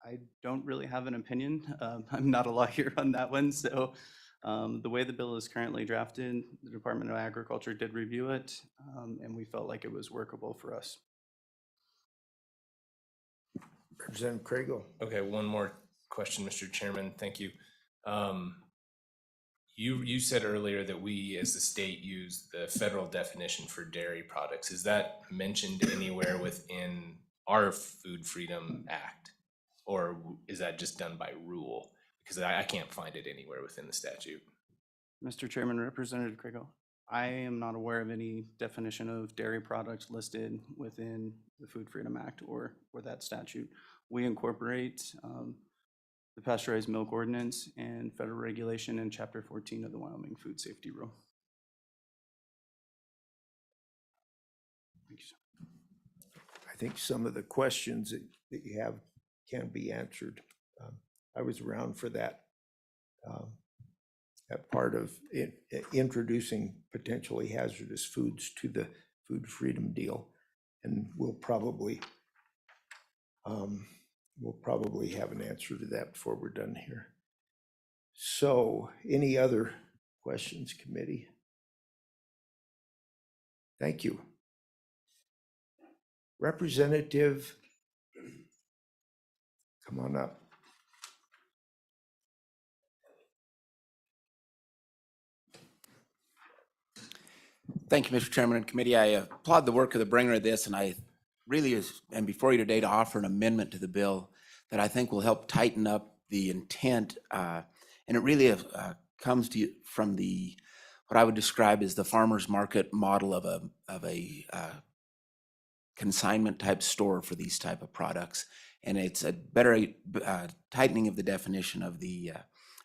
I don't really have an opinion. I'm not a lawyer on that one. So the way the bill is currently drafted, the Department of Agriculture did review it, and we felt like it was workable for us. Representative Craigo. Okay, one more question, Mr. Chairman. Thank you. You said earlier that we, as the state, use the federal definition for dairy products. Is that mentioned anywhere within our Food Freedom Act? Or is that just done by rule? Because I can't find it anywhere within the statute. Mr. Chairman, Representative Craigo, I am not aware of any definition of dairy products listed within the Food Freedom Act or that statute. We incorporate the pasteurized milk ordinance and federal regulation in Chapter 14 of the Wyoming Food Safety Rule. Thank you, sir. I think some of the questions that you have can be answered. I was around for that part of introducing potentially hazardous foods to the food freedom deal. And we'll probably have an answer to that before we're done here. So any other questions, committee? Thank you. Representative, come on up. Thank you, Mr. Chairman and committee. I applaud the work of the bringer of this, and I really am before you today to offer an amendment to the bill that I think will help tighten up the intent, and it really comes to you from what I would describe as the farmer's market model of a consignment type store for these type of products. And it's a better tightening of the definition of the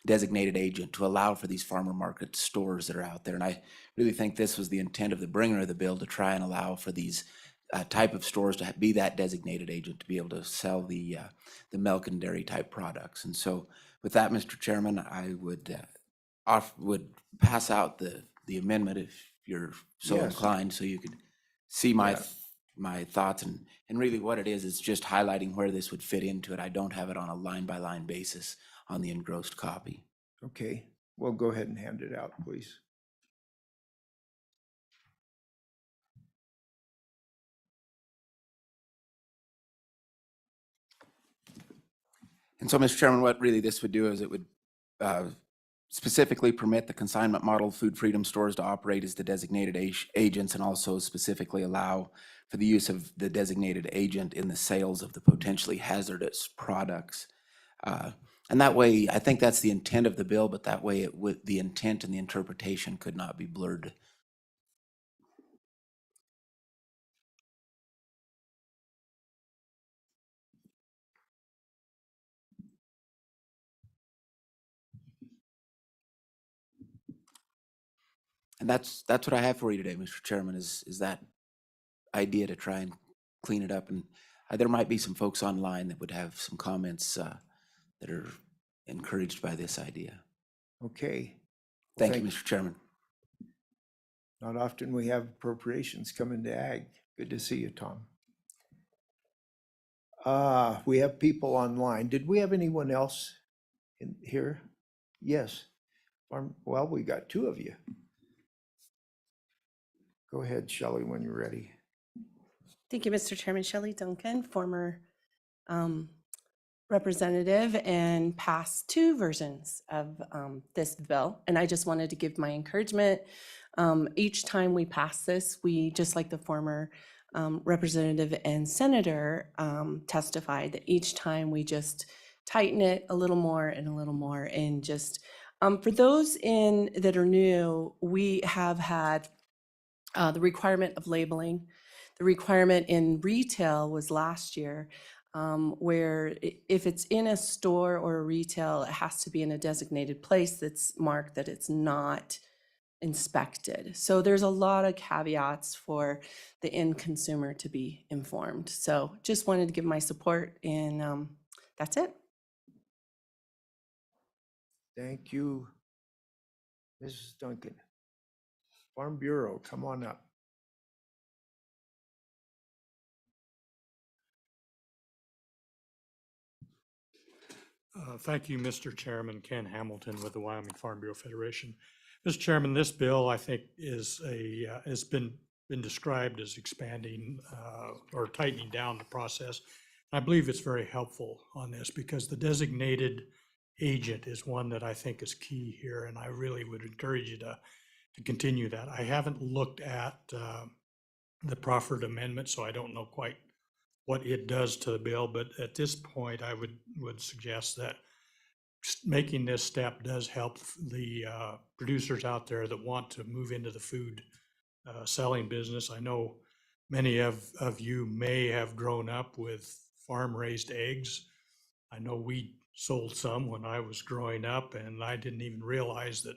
designated agent to allow for these farmer market stores that are out there. And I really think this was the intent of the bringer of the bill, to try and allow for these type of stores to be that designated agent to be able to sell the milk and dairy type products. And so with that, Mr. Chairman, I would pass out the amendment if you're so Yes. inclined, so you could see my thoughts, and really what it is just highlighting where this would fit into it. I don't have it on a line by line basis on the engrossed copy. Okay, well, go ahead and hand it out, please. And so, Mr. Chairman, what really this would do is it would specifically permit the consignment model food freedom stores to operate as the designated agents, and also specifically allow for the use of the designated agent in the sales of the potentially hazardous products. And that way, I think that's the intent of the bill, but that way the intent and the interpretation could not be blurred. And that's what I have for you today, Mr. Chairman, is that idea to try and clean it up. And there might be some folks online that would have some comments that are encouraged by this idea. Okay. Thank you, Mr. Chairman. Not often we have appropriations come into ag. Good to see you, Tom. We have people online. Did we have anyone else in here? Yes. Well, we got two of you. Go ahead, Shelley, when you're ready. Thank you, Mr. Chairman. Shelley Duncan, former representative and past two versions of this bill. And I just wanted to give my encouragement. Each time we pass this, we, just like the former representative and senator testified, that each time we just tighten it a little more and a little more. And just for those that are new, we have had the requirement of labeling. The requirement in retail was last year, where if it's in a store or a retail, it has to be in a designated place that's marked that it's not inspected. So there's a lot of caveats for the end consumer to be informed. So just wanted to give my support, and that's it. Thank you, Mrs. Duncan. Farm Bureau, come on up. Thank you, Mr. Chairman. Ken Hamilton with the Wyoming Farm Bureau Federation. Mr. Chairman, this bill, I think, has been described as expanding or tightening down the process. I believe it's very helpful on this because the designated agent is one that I think is key here, and I really would encourage you to continue that. I haven't looked at the proffered amendment, so I don't know quite what it does to the bill, but at this point, I would suggest that making this step does help the producers out there that want to move into the food selling business. I know many of you may have grown up with farm-raised eggs. I know we sold some when I was growing up, and I didn't even realize that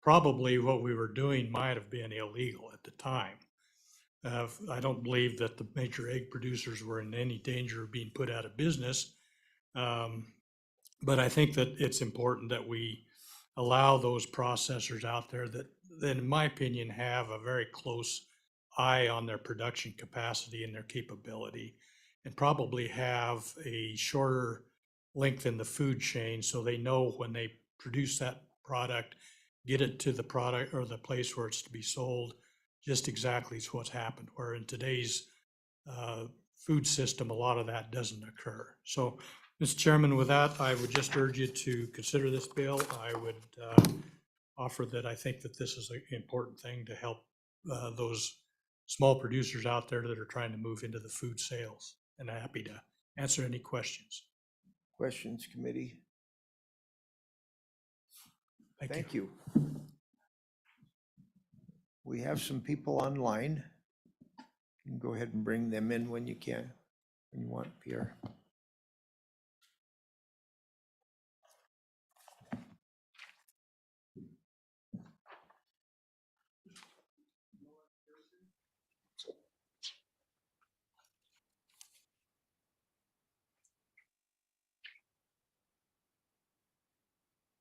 probably what we were doing might have been illegal at the time. I don't believe that the major egg producers were in any danger of being put out of business. But I think that it's important that we allow those processors out there that in my opinion, have a very close eye on their production capacity and their capability, and probably have a shorter length in the food chain so they know when they produce that product, get it to the product or the place where it's to be sold, just exactly is what's happened, where in today's food system, a lot of that doesn't occur. So, Mr. Chairman, with that, I would just urge you to consider this bill. I would offer that I think that this is an important thing to help those small producers out there that are trying to move into the food sales, and I'm happy to answer any questions. Questions, committee? Thank you. We have some people online. You can go ahead and bring them in when you can, when you want, Pierre.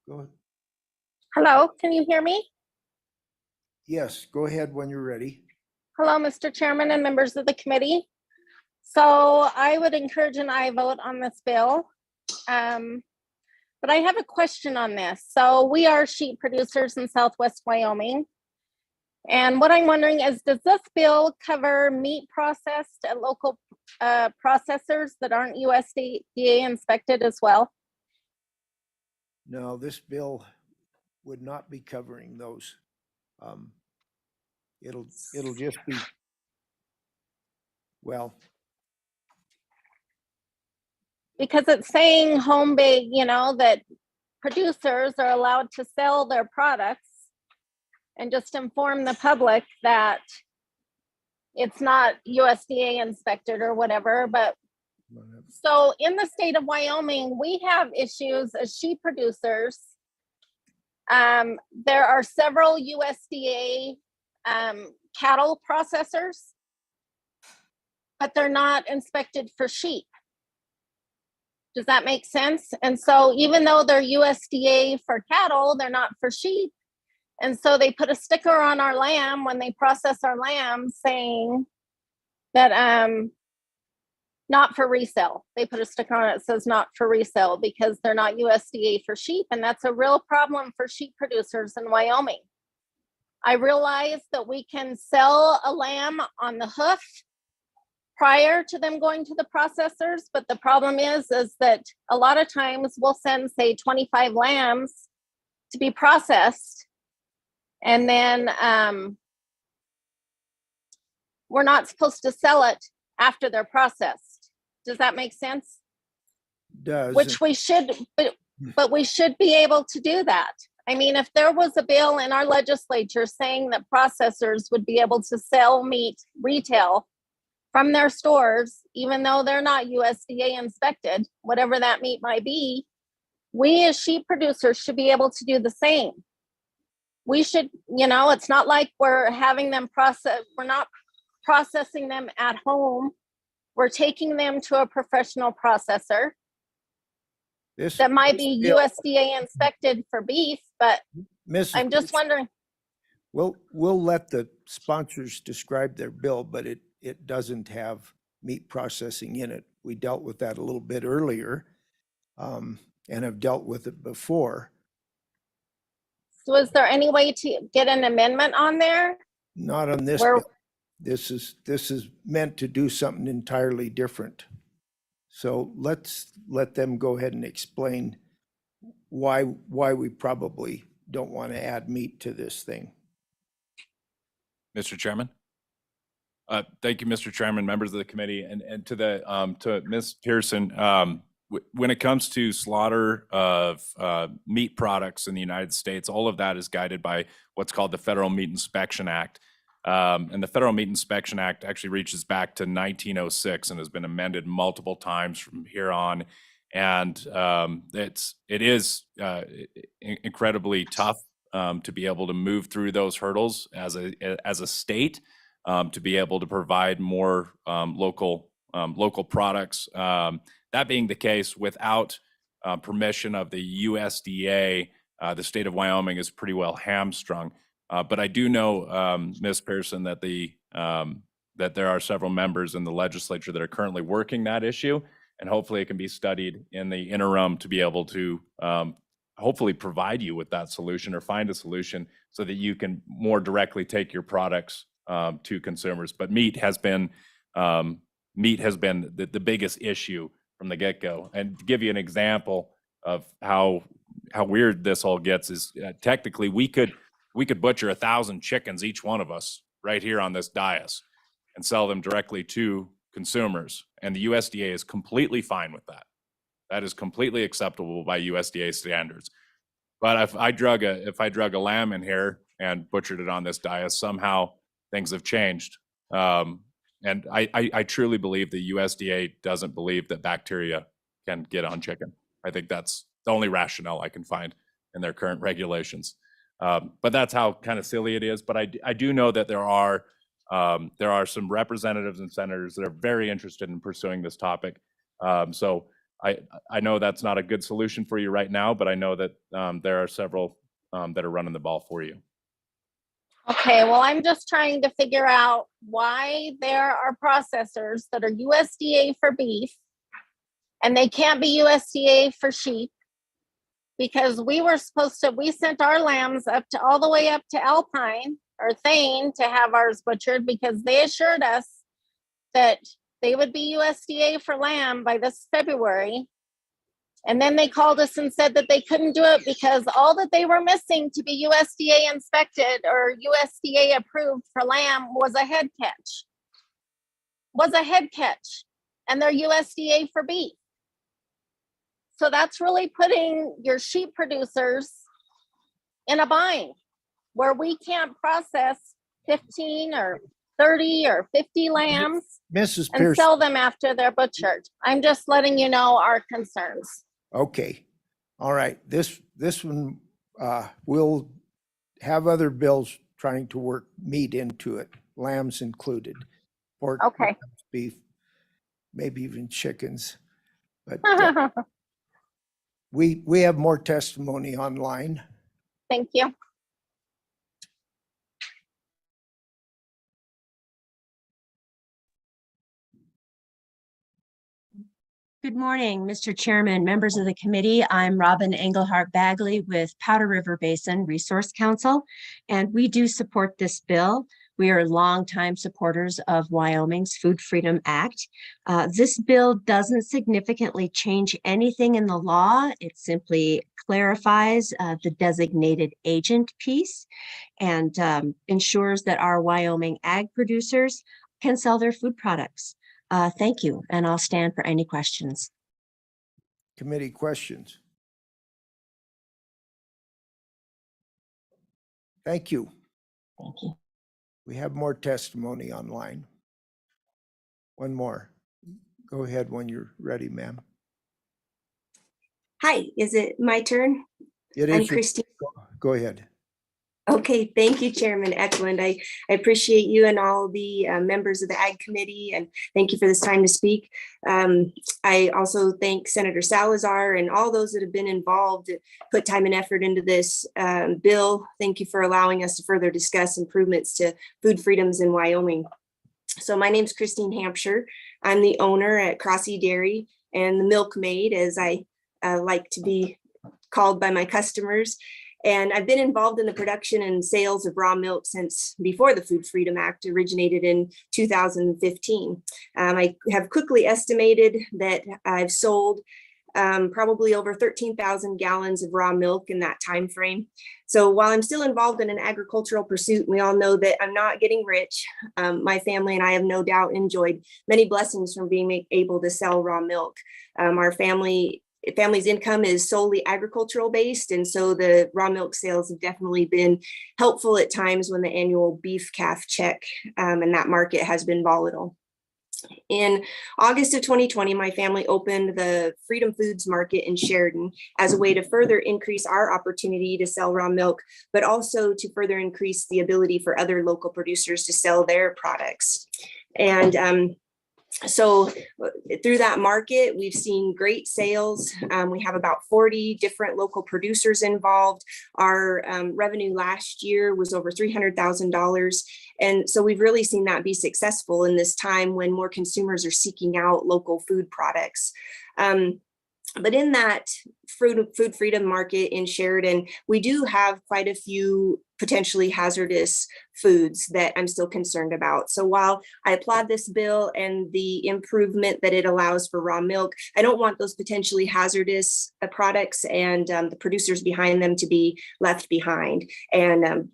Go ahead. Hello, can you hear me? Yes, go ahead when you're ready. Hello, Mr. Chairman and members of the committee. So I would encourage an aye vote on this bill. But I have a question on this. So we are sheep producers in Southwest Wyoming. And what I'm wondering is, does this bill cover meat processed at local processors that aren't USDA inspected as well? No, this bill would not be covering those. It'll just be, well, Because it's saying home bake, that producers are allowed to sell their products, and just inform the public that it's not USDA inspected or whatever. But so in the state of Wyoming, we have issues as sheep producers. There are several USDA cattle processors, but they're not inspected for sheep. Does that make sense? And so even though they're USDA for cattle, they're not for sheep. And so they put a sticker on our lamb when they process our lamb saying that not for resale. They put a sticker on it that says not for resale because they're not USDA for sheep. And that's a real problem for sheep producers in Wyoming. I realize that we can sell a lamb on the hoof prior to them going to the processors, but the problem is that a lot of times we'll send, say, 25 lambs to be processed, and then we're not supposed to sell it after they're processed. Does that make sense? does. Which we should, but we should be able to do that. I mean, if there was a bill in our legislature saying that processors would be able to sell meat retail from their stores, even though they're not USDA inspected, whatever that meat might be, we as sheep producers should be able to do the same. We should, it's not like we're having them we're not processing them at home. We're taking them to a professional processor that might be USDA inspected for beef, but I'm just wondering. We'll let the sponsors describe their bill, but it doesn't have meat processing in it. We dealt with that a little bit earlier, and have dealt with it before. So is there any way to get an amendment on there? Not on this Where- bill. This is meant to do something entirely different. So let's let them go ahead and explain why we probably don't want to add meat to this thing. Mr. Chairman? Thank you, Mr. Chairman, members of the committee, and to Ms. Pearson. When it comes to slaughter of meat products in the United States, all of that is guided by what's called the Federal Meat Inspection Act. And the Federal Meat Inspection Act actually reaches back to 1906 and has been amended multiple times from here on. And it is incredibly tough to be able to move through those hurdles as a state, to be able to provide more local products. That being the case, without permission of the USDA, the state of Wyoming is pretty well hamstrung. But I do know, Ms. Pearson, that that there are several members in the legislature that are currently working that issue, and hopefully it can be studied in the interim to be able to hopefully provide you with that solution or find a solution so that you can more directly take your products to consumers. But meat has been the biggest issue from the get-go. And to give you an example of how weird this all gets is technically we could butcher 1,000 chickens, each one of us, right here on this dais, and sell them directly to consumers. And the USDA is completely fine with that. That is completely acceptable by USDA standards. But if I drug a lamb in here and butchered it on this dais, somehow things have changed. And I truly believe the USDA doesn't believe that bacteria can get on chicken. I think that's the only rationale I can find in their current regulations. But that's how kind of silly it is. But I do know that there are some representatives and senators that are very interested in pursuing this topic. So I know that's not a good solution for you right now, but I know that there are several that are running the ball for you. Okay, well, I'm just trying to figure out why there are processors that are USDA for beef and they can't be USDA for sheep. because we sent our lambs all the way up to Alpine or Thane to have ours butchered because they assured us that they would be USDA for lamb by this February. And then they called us and said that they couldn't do it because all that they were missing to be USDA inspected or USDA approved for lamb was a head catch. And they're USDA for beef. So that's really putting your sheep producers in a bind where we can't process 15 or 30 or 50 lambs Mrs. and Pierce. sell them after they're butchered. I'm just letting you know our concerns. Okay, all right, this one, we'll have other bills trying to work meat into it, lambs included. Pork, Okay. beef, maybe even chickens. But we have more testimony online. Thank you. Good morning, Mr. Chairman, members of the committee. I'm Robin Engelhardt Bagley with Powder River Basin Resource Council, and we do support this bill. We are longtime supporters of Wyoming's Food Freedom Act. This bill doesn't significantly change anything in the law. It simply clarifies the designated agent piece and ensures that our Wyoming ag producers can sell their food products. Thank you, and I'll stand for any questions. Committee questions? Thank you. Thank you. We have more testimony online. One more. Go ahead when you're ready, ma'am. Hi, is it my turn? It I'm is. Christine. Go ahead. Okay, thank you, Chairman. Excellent. I appreciate you and all the members of the Ag Committee, and thank you for this time to speak. I also thank Senator Salazar and all those that have been involved, put time and effort into this bill. Thank you for allowing us to further discuss improvements to food freedoms in Wyoming. So my name's Christine Hampshire. I'm the owner at Crossy Dairy and the milkmaid, as I like to be called by my customers. And I've been involved in the production and sales of raw milk since before the Food Freedom Act originated in 2015. I have quickly estimated that I've sold probably over 13,000 gallons of raw milk in that time frame. So while I'm still involved in an agricultural pursuit, we all know that I'm not getting rich. My family and I have no doubt enjoyed many blessings from being able to sell raw milk. Our family's income is solely agricultural based, and so the raw milk sales have definitely been helpful at times when the annual beef calf check and that market has been volatile. In August of 2020, my family opened the Freedom Foods Market in Sheridan as a way to further increase our opportunity to sell raw milk, but also to further increase the ability for other local producers to sell their products. And so through that market, we've seen great sales. We have about 40 different local producers involved. Our revenue last year was over $300,000. And so we've really seen that be successful in this time when more consumers are seeking out local food products. But in that food freedom market in Sheridan, we do have quite a few potentially hazardous foods that I'm still concerned about. So while I applaud this bill and the improvement that it allows for raw milk, I don't want those potentially hazardous products and the producers behind them to be left behind. And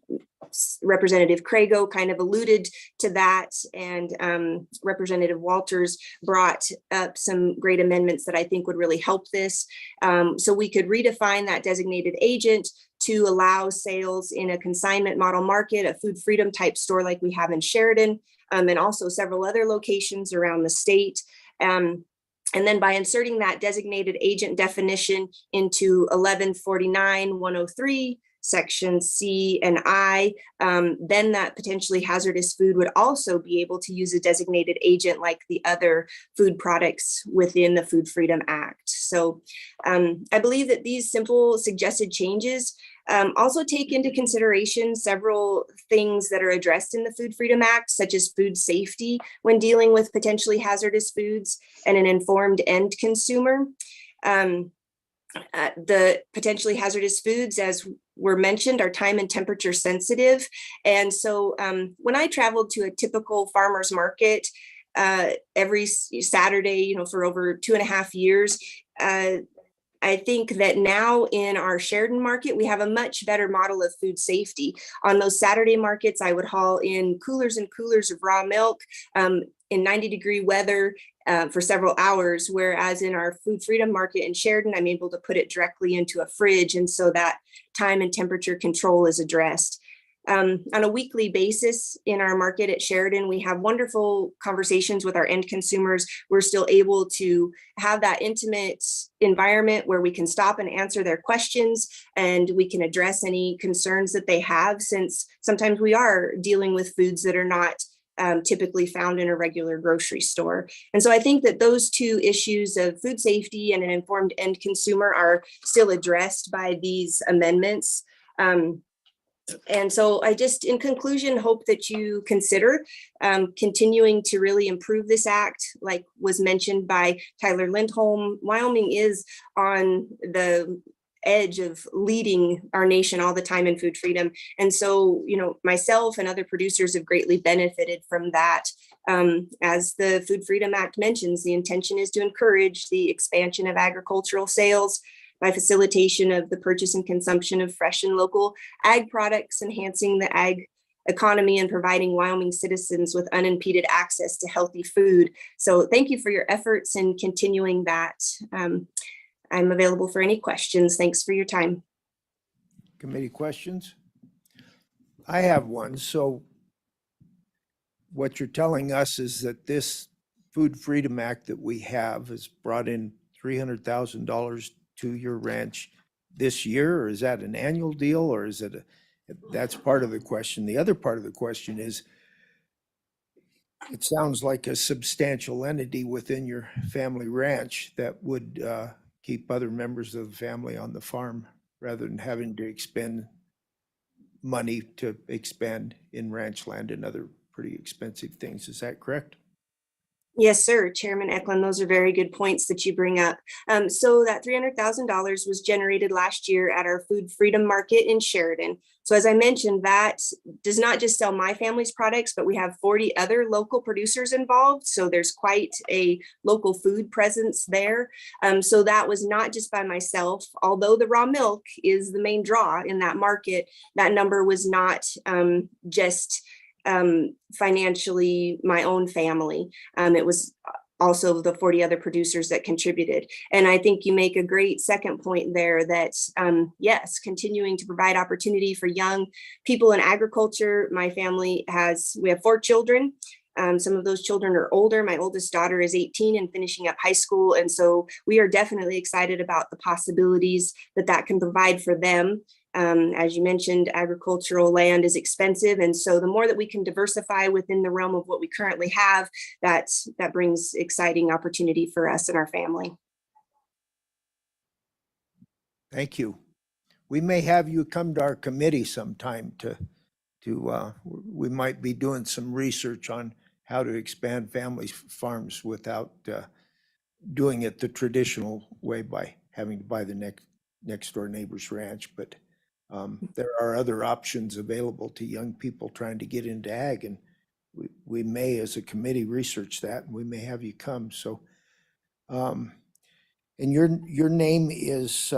Representative Crago kind of alluded to that, and Representative Walters brought up some great amendments that I think would really help this. So we could redefine that designated agent to allow sales in a consignment model market, a food freedom type store like we have in Sheridan, and also several other locations around the state. And then by inserting that designated agent definition into 1149-103, Section C and I, then that potentially hazardous food would also be able to use a designated agent like the other food products within the Food Freedom Act. So I believe that these simple suggested changes also take into consideration several things that are addressed in the Food Freedom Act, such as food safety when dealing with potentially hazardous foods and an informed end consumer. The potentially hazardous foods, as were mentioned, are time and temperature sensitive. And so when I traveled to a typical farmer's market every Saturday, for over 2.5 years, I think that now in our Sheridan market, we have a much better model of food safety. On those Saturday markets, I would haul in coolers and coolers of raw milk in 90-degree weather for several hours, whereas in our Food Freedom Market in Sheridan, I'm able to put it directly into a fridge, and so that time and temperature control is addressed. On a weekly basis in our market at Sheridan, we have wonderful conversations with our end consumers. We're still able to have that intimate environment where we can stop and answer their questions, and we can address any concerns that they have, since sometimes we are dealing with foods that are not typically found in a regular grocery store. And so I think that those two issues of food safety and an informed end consumer are still addressed by these amendments. And so I just, in conclusion, hope that you consider continuing to really improve this act. Like was mentioned by Tyler Lindholm, Wyoming is on the edge of leading our nation all the time in food freedom. And so, myself and other producers have greatly benefited from that. As the Food Freedom Act mentions, the intention is to encourage the expansion of agricultural sales by facilitation of the purchase and consumption of fresh and local ag products, enhancing the ag economy and providing Wyoming citizens with unimpeded access to healthy food. So thank you for your efforts in continuing that. I'm available for any questions. Thanks for your time. Committee questions? I have one. So what you're telling us is that this Food Freedom Act that we have has brought in $300,000 to your ranch this year, or is that an annual deal, or is it that's part of the question. The other part of the question is, it sounds like a substantial entity within your family ranch that would keep other members of the family on the farm rather than having to expend money to expand in ranch land and other pretty expensive things. Is that correct? Yes, sir. Chairman Eklund, those are very good points that you bring up. So that $300,000 was generated last year at our Food Freedom Market in Sheridan. So as I mentioned, that does not just sell my family's products, but we have 40 other local producers involved. So there's quite a local food presence there. So that was not just by myself, although the raw milk is the main draw in that market. That number was not just financially my own family. It was also the 40 other producers that contributed. And I think you make a great second point there that, yes, continuing to provide opportunity for young people in agriculture. My family we have 4 children. Some of those children are older. My oldest daughter is 18 and finishing up high school. And so we are definitely excited about the possibilities that can provide for them. As you mentioned, agricultural land is expensive. And so the more that we can diversify within the realm of what we currently have, that brings exciting opportunity for us and our family. Thank you. We may have you come to our committee sometime we might be doing some research on how to expand family farms without doing it the traditional way by having to buy the next door neighbor's ranch. But there are other options available to young people trying to get into ag, and we may, as a committee, research that, and we may have you come. So, and your name is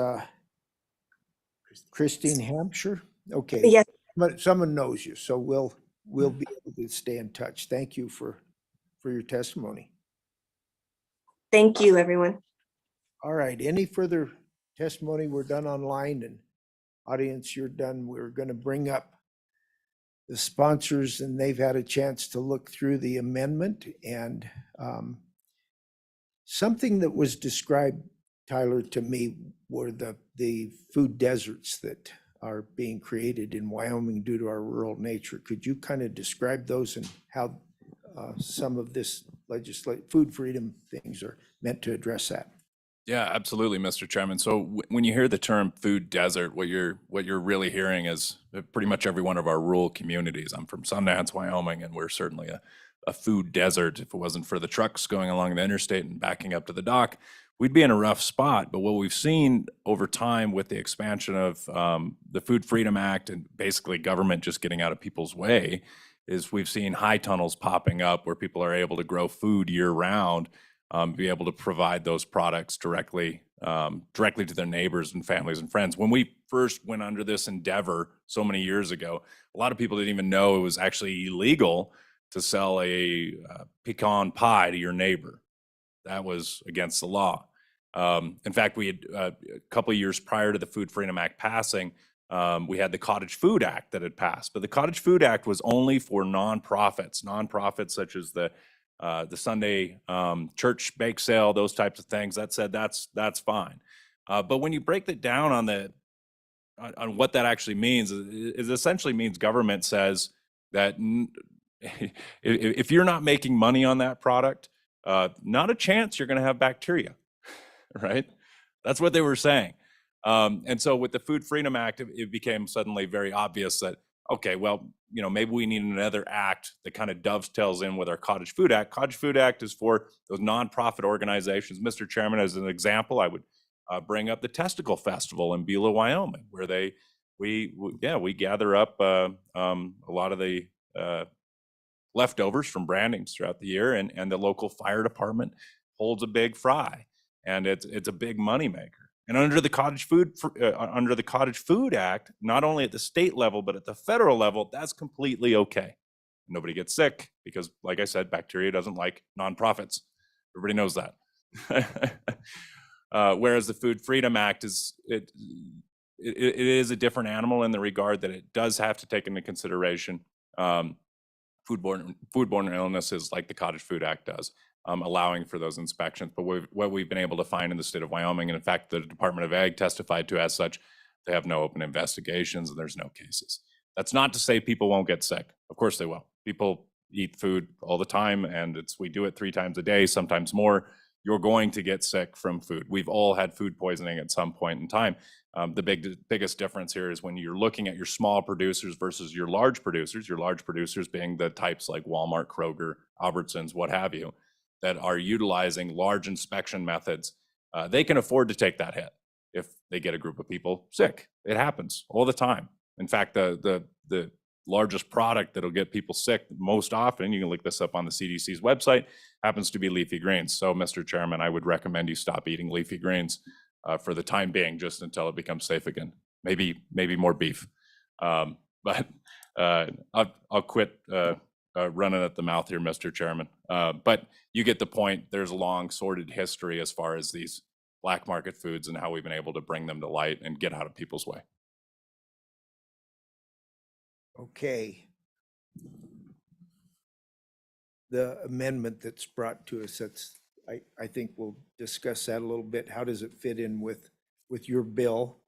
Christine Hampshire? Okay. Yes. But someone knows you, so we'll be able to stay in touch. Thank you for your testimony. Thank you, everyone. All right. Any further testimony? We're done online, and audience, you're done. We're going to bring up the sponsors, and they've had a chance to look through the amendment. And something that was described, Tyler, to me were the food deserts that are being created in Wyoming due to our rural nature. Could you kind of describe those and how some of this food freedom things are meant to address that? Yeah, absolutely, Mr. Chairman. So when you hear the term food desert, what you're really hearing is pretty much every one of our rural communities. I'm from Sundance, Wyoming, and we're certainly a food desert. If it wasn't for the trucks going along the interstate and backing up to the dock, we'd be in a rough spot. But what we've seen over time with the expansion of the Food Freedom Act and basically government just getting out of people's way is we've seen high tunnels popping up where people are able to grow food year round, be able to provide those products directly to their neighbors and families and friends. When we first went under this endeavor so many years ago, a lot of people didn't even know it was actually illegal to sell a pecan pie to your neighbor. That was against the law. In fact, we had a couple of years prior to the Food Freedom Act passing, we had the Cottage Food Act that had passed. But the Cottage Food Act was only for nonprofits such as the Sunday church bake sale, those types of things. That said, that's fine. But when you break it down on what that actually means, it essentially means government says that if you're not making money on that product, not a chance you're going to have bacteria, right? That's what they were saying. And so with the Food Freedom Act, it became suddenly very obvious that, okay, well, maybe we need another act that kind of dovetails in with our Cottage Food Act. Cottage Food Act is for those nonprofit organizations. Mr. Chairman, as an example, I would bring up the Testicle Festival in Beulah, Wyoming, where we gather up a lot of the leftovers from brandings throughout the year, and the local fire department holds a big fry, and it's a big moneymaker. And under the Cottage Food Act, not only at the state level but at the federal level, that's completely okay. Nobody gets sick because, like I said, bacteria doesn't like nonprofits. Everybody knows that. Whereas the Food Freedom Act is it is a different animal in the regard that it does have to take into consideration foodborne illnesses like the Cottage Food Act does, allowing for those inspections. But what we've been able to find in the state of Wyoming, and in fact, the Department of Ag testified to as such, they have no open investigations and there's no cases. That's not to say people won't get sick. Of course they will. People eat food all the time, and we do it 3 times a day, sometimes more. You're going to get sick from food. We've all had food poisoning at some point in time. The biggest difference here is when you're looking at your small producers versus your large producers being the types like Walmart, Kroger, Albertsons, what have you, that are utilizing large inspection methods. They can afford to take that hit if they get a group of people sick. It happens all the time. In fact, the largest product that'll get people sick most often, you can look this up on the CDC's website, happens to be leafy greens. So, Mr. Chairman, I would recommend you stop eating leafy greens for the time being, just until it becomes safe again. Maybe more beef. But I'll quit running at the mouth here, Mr. Chairman. But you get the point. There's a long sordid history as far as these black market foods and how we've been able to bring them to light and get out of people's way. Okay. The amendment that's brought to us, I think we'll discuss that a little bit. How does it fit in with your bill?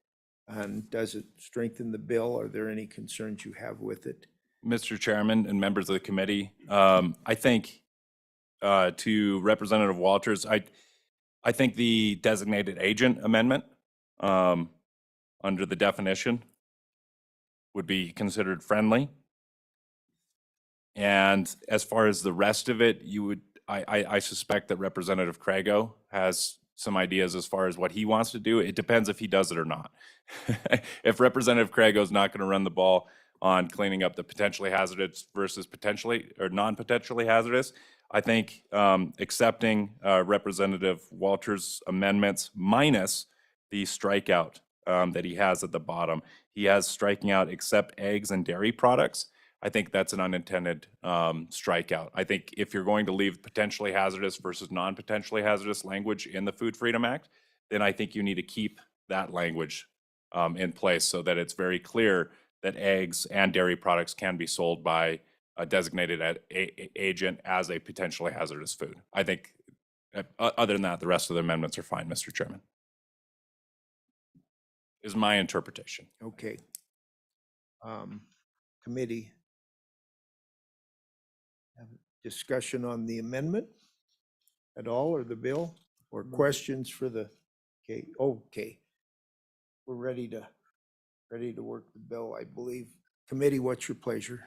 And does it strengthen the bill? Are there any concerns you have with it? Mr. Chairman and members of the committee, I think to Representative Walters, I think the designated agent amendment under the definition would be considered friendly. And as far as the rest of it, I suspect that Representative Crago has some ideas as far as what he wants to do. It depends if he does it or not. If Representative Crago is not going to run the ball on cleaning up the potentially hazardous versus potentially or non-potentially hazardous, I think accepting Representative Walters' amendments minus the strikeout that he has at the bottom. He has striking out except eggs and dairy products. I think that's an unintended strikeout. I think if you're going to leave potentially hazardous versus non-potentially hazardous language in the Food Freedom Act, then I think you need to keep that language in place so that it's very clear that eggs and dairy products can be sold by a designated agent as a potentially hazardous food. I think other than that, the rest of the amendments are fine, Mr. Chairman. Is my interpretation. Okay. Committee. Have a discussion on the amendment at all, or the bill, or questions for the, okay. We're ready to work the bill, I believe. Committee, what's your pleasure?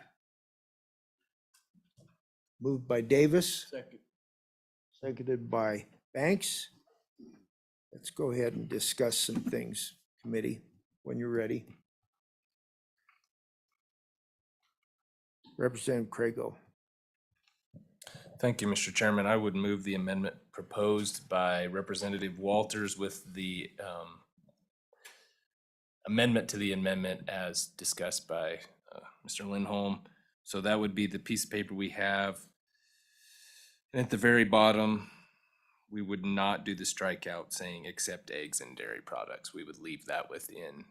Moved by Davis. Seconded by Banks. let's go ahead and discuss some things, committee, when you're ready. Representative Craigo. Thank you, Mr. Chairman. I would move the amendment proposed by Representative Walters with the amendment to the amendment as discussed by Mr. Lindholm. So that would be the piece of paper we have. And at the very bottom, we would not do the strikeout saying except eggs and dairy products. We would leave that within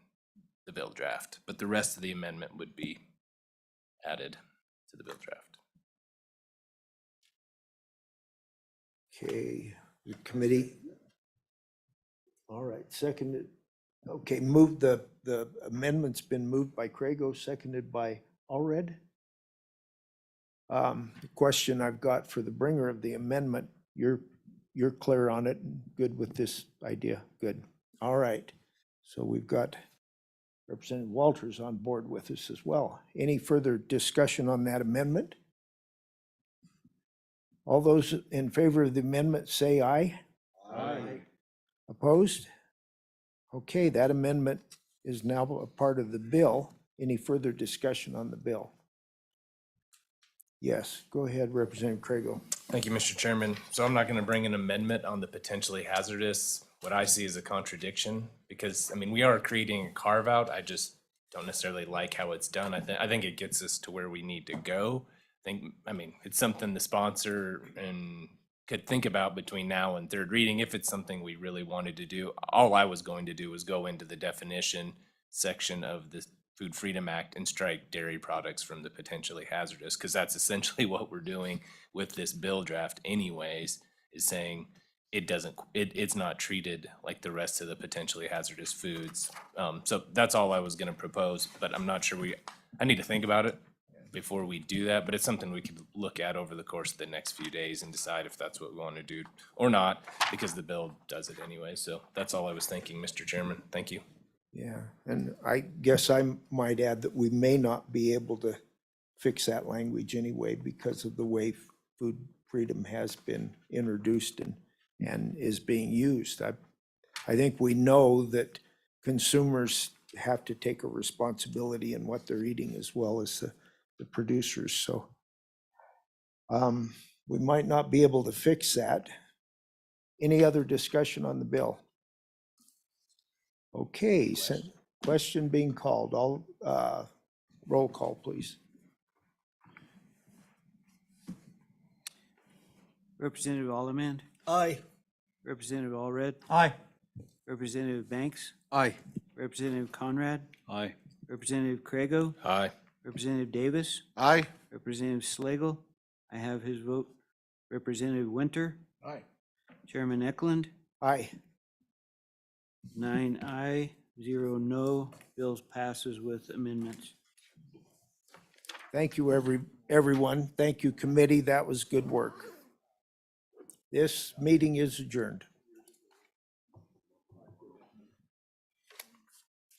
the bill draft, but the rest of the amendment would be added to the bill draft. Okay, the committee. All right, seconded. Okay, moved, the amendment's been moved by Craigo, seconded by Allred. The question I've got for the bringer of the amendment, you're clear on it and good with this idea? Good. All right. So we've got Representative Walters on board with us as well. Any further discussion on that amendment? All those in favor of the amendment say aye. Aye. Opposed? Okay, that amendment is now a part of the bill. Any further discussion on the bill? Yes, go ahead, Representative Craigo. Thank you, Mr. Chairman. So I'm not going to bring an amendment on the potentially hazardous, what I see as a contradiction, because, I mean, we are creating a carve out. I just don't necessarily like how it's done. I think it gets us to where we need to go. I mean, it's something the sponsor and could think about between now and third reading if it's something we really wanted to do. All I was going to do was go into the definition section of the Food Freedom Act and strike dairy products from the potentially hazardous, because that's essentially what we're doing with this bill draft anyways, is saying it's not treated like the rest of the potentially hazardous foods. So that's all I was gonna propose, but I'm not sure I need to think about it before we do that, but it's something we could look at over the course of the next few days and decide if that's what we want to do or not, because the bill does it anyway. So that's all I was thinking, Mr. Chairman. Thank you. Yeah, and I guess I might add that we may not be able to fix that language anyway because of the way food freedom has been introduced and is being used. I think we know that consumers have to take a responsibility in what they're eating as well as the producers. So we might not be able to fix that. Any other discussion on the bill? Okay, question being called. All roll call, please. Representative Alderman, Aye. Representative Allred, Aye. Representative Banks, Aye. Representative Conrad, Aye. Representative Craigo, Aye. Representative Davis, Aye. Representative Slagle. I have his vote. Representative Winter, Aye. Chairman Eklund, Aye. 9 aye, 0 no. Bills passes with amendments. Thank you, everyone. Thank you, committee. That was good work. This meeting is adjourned.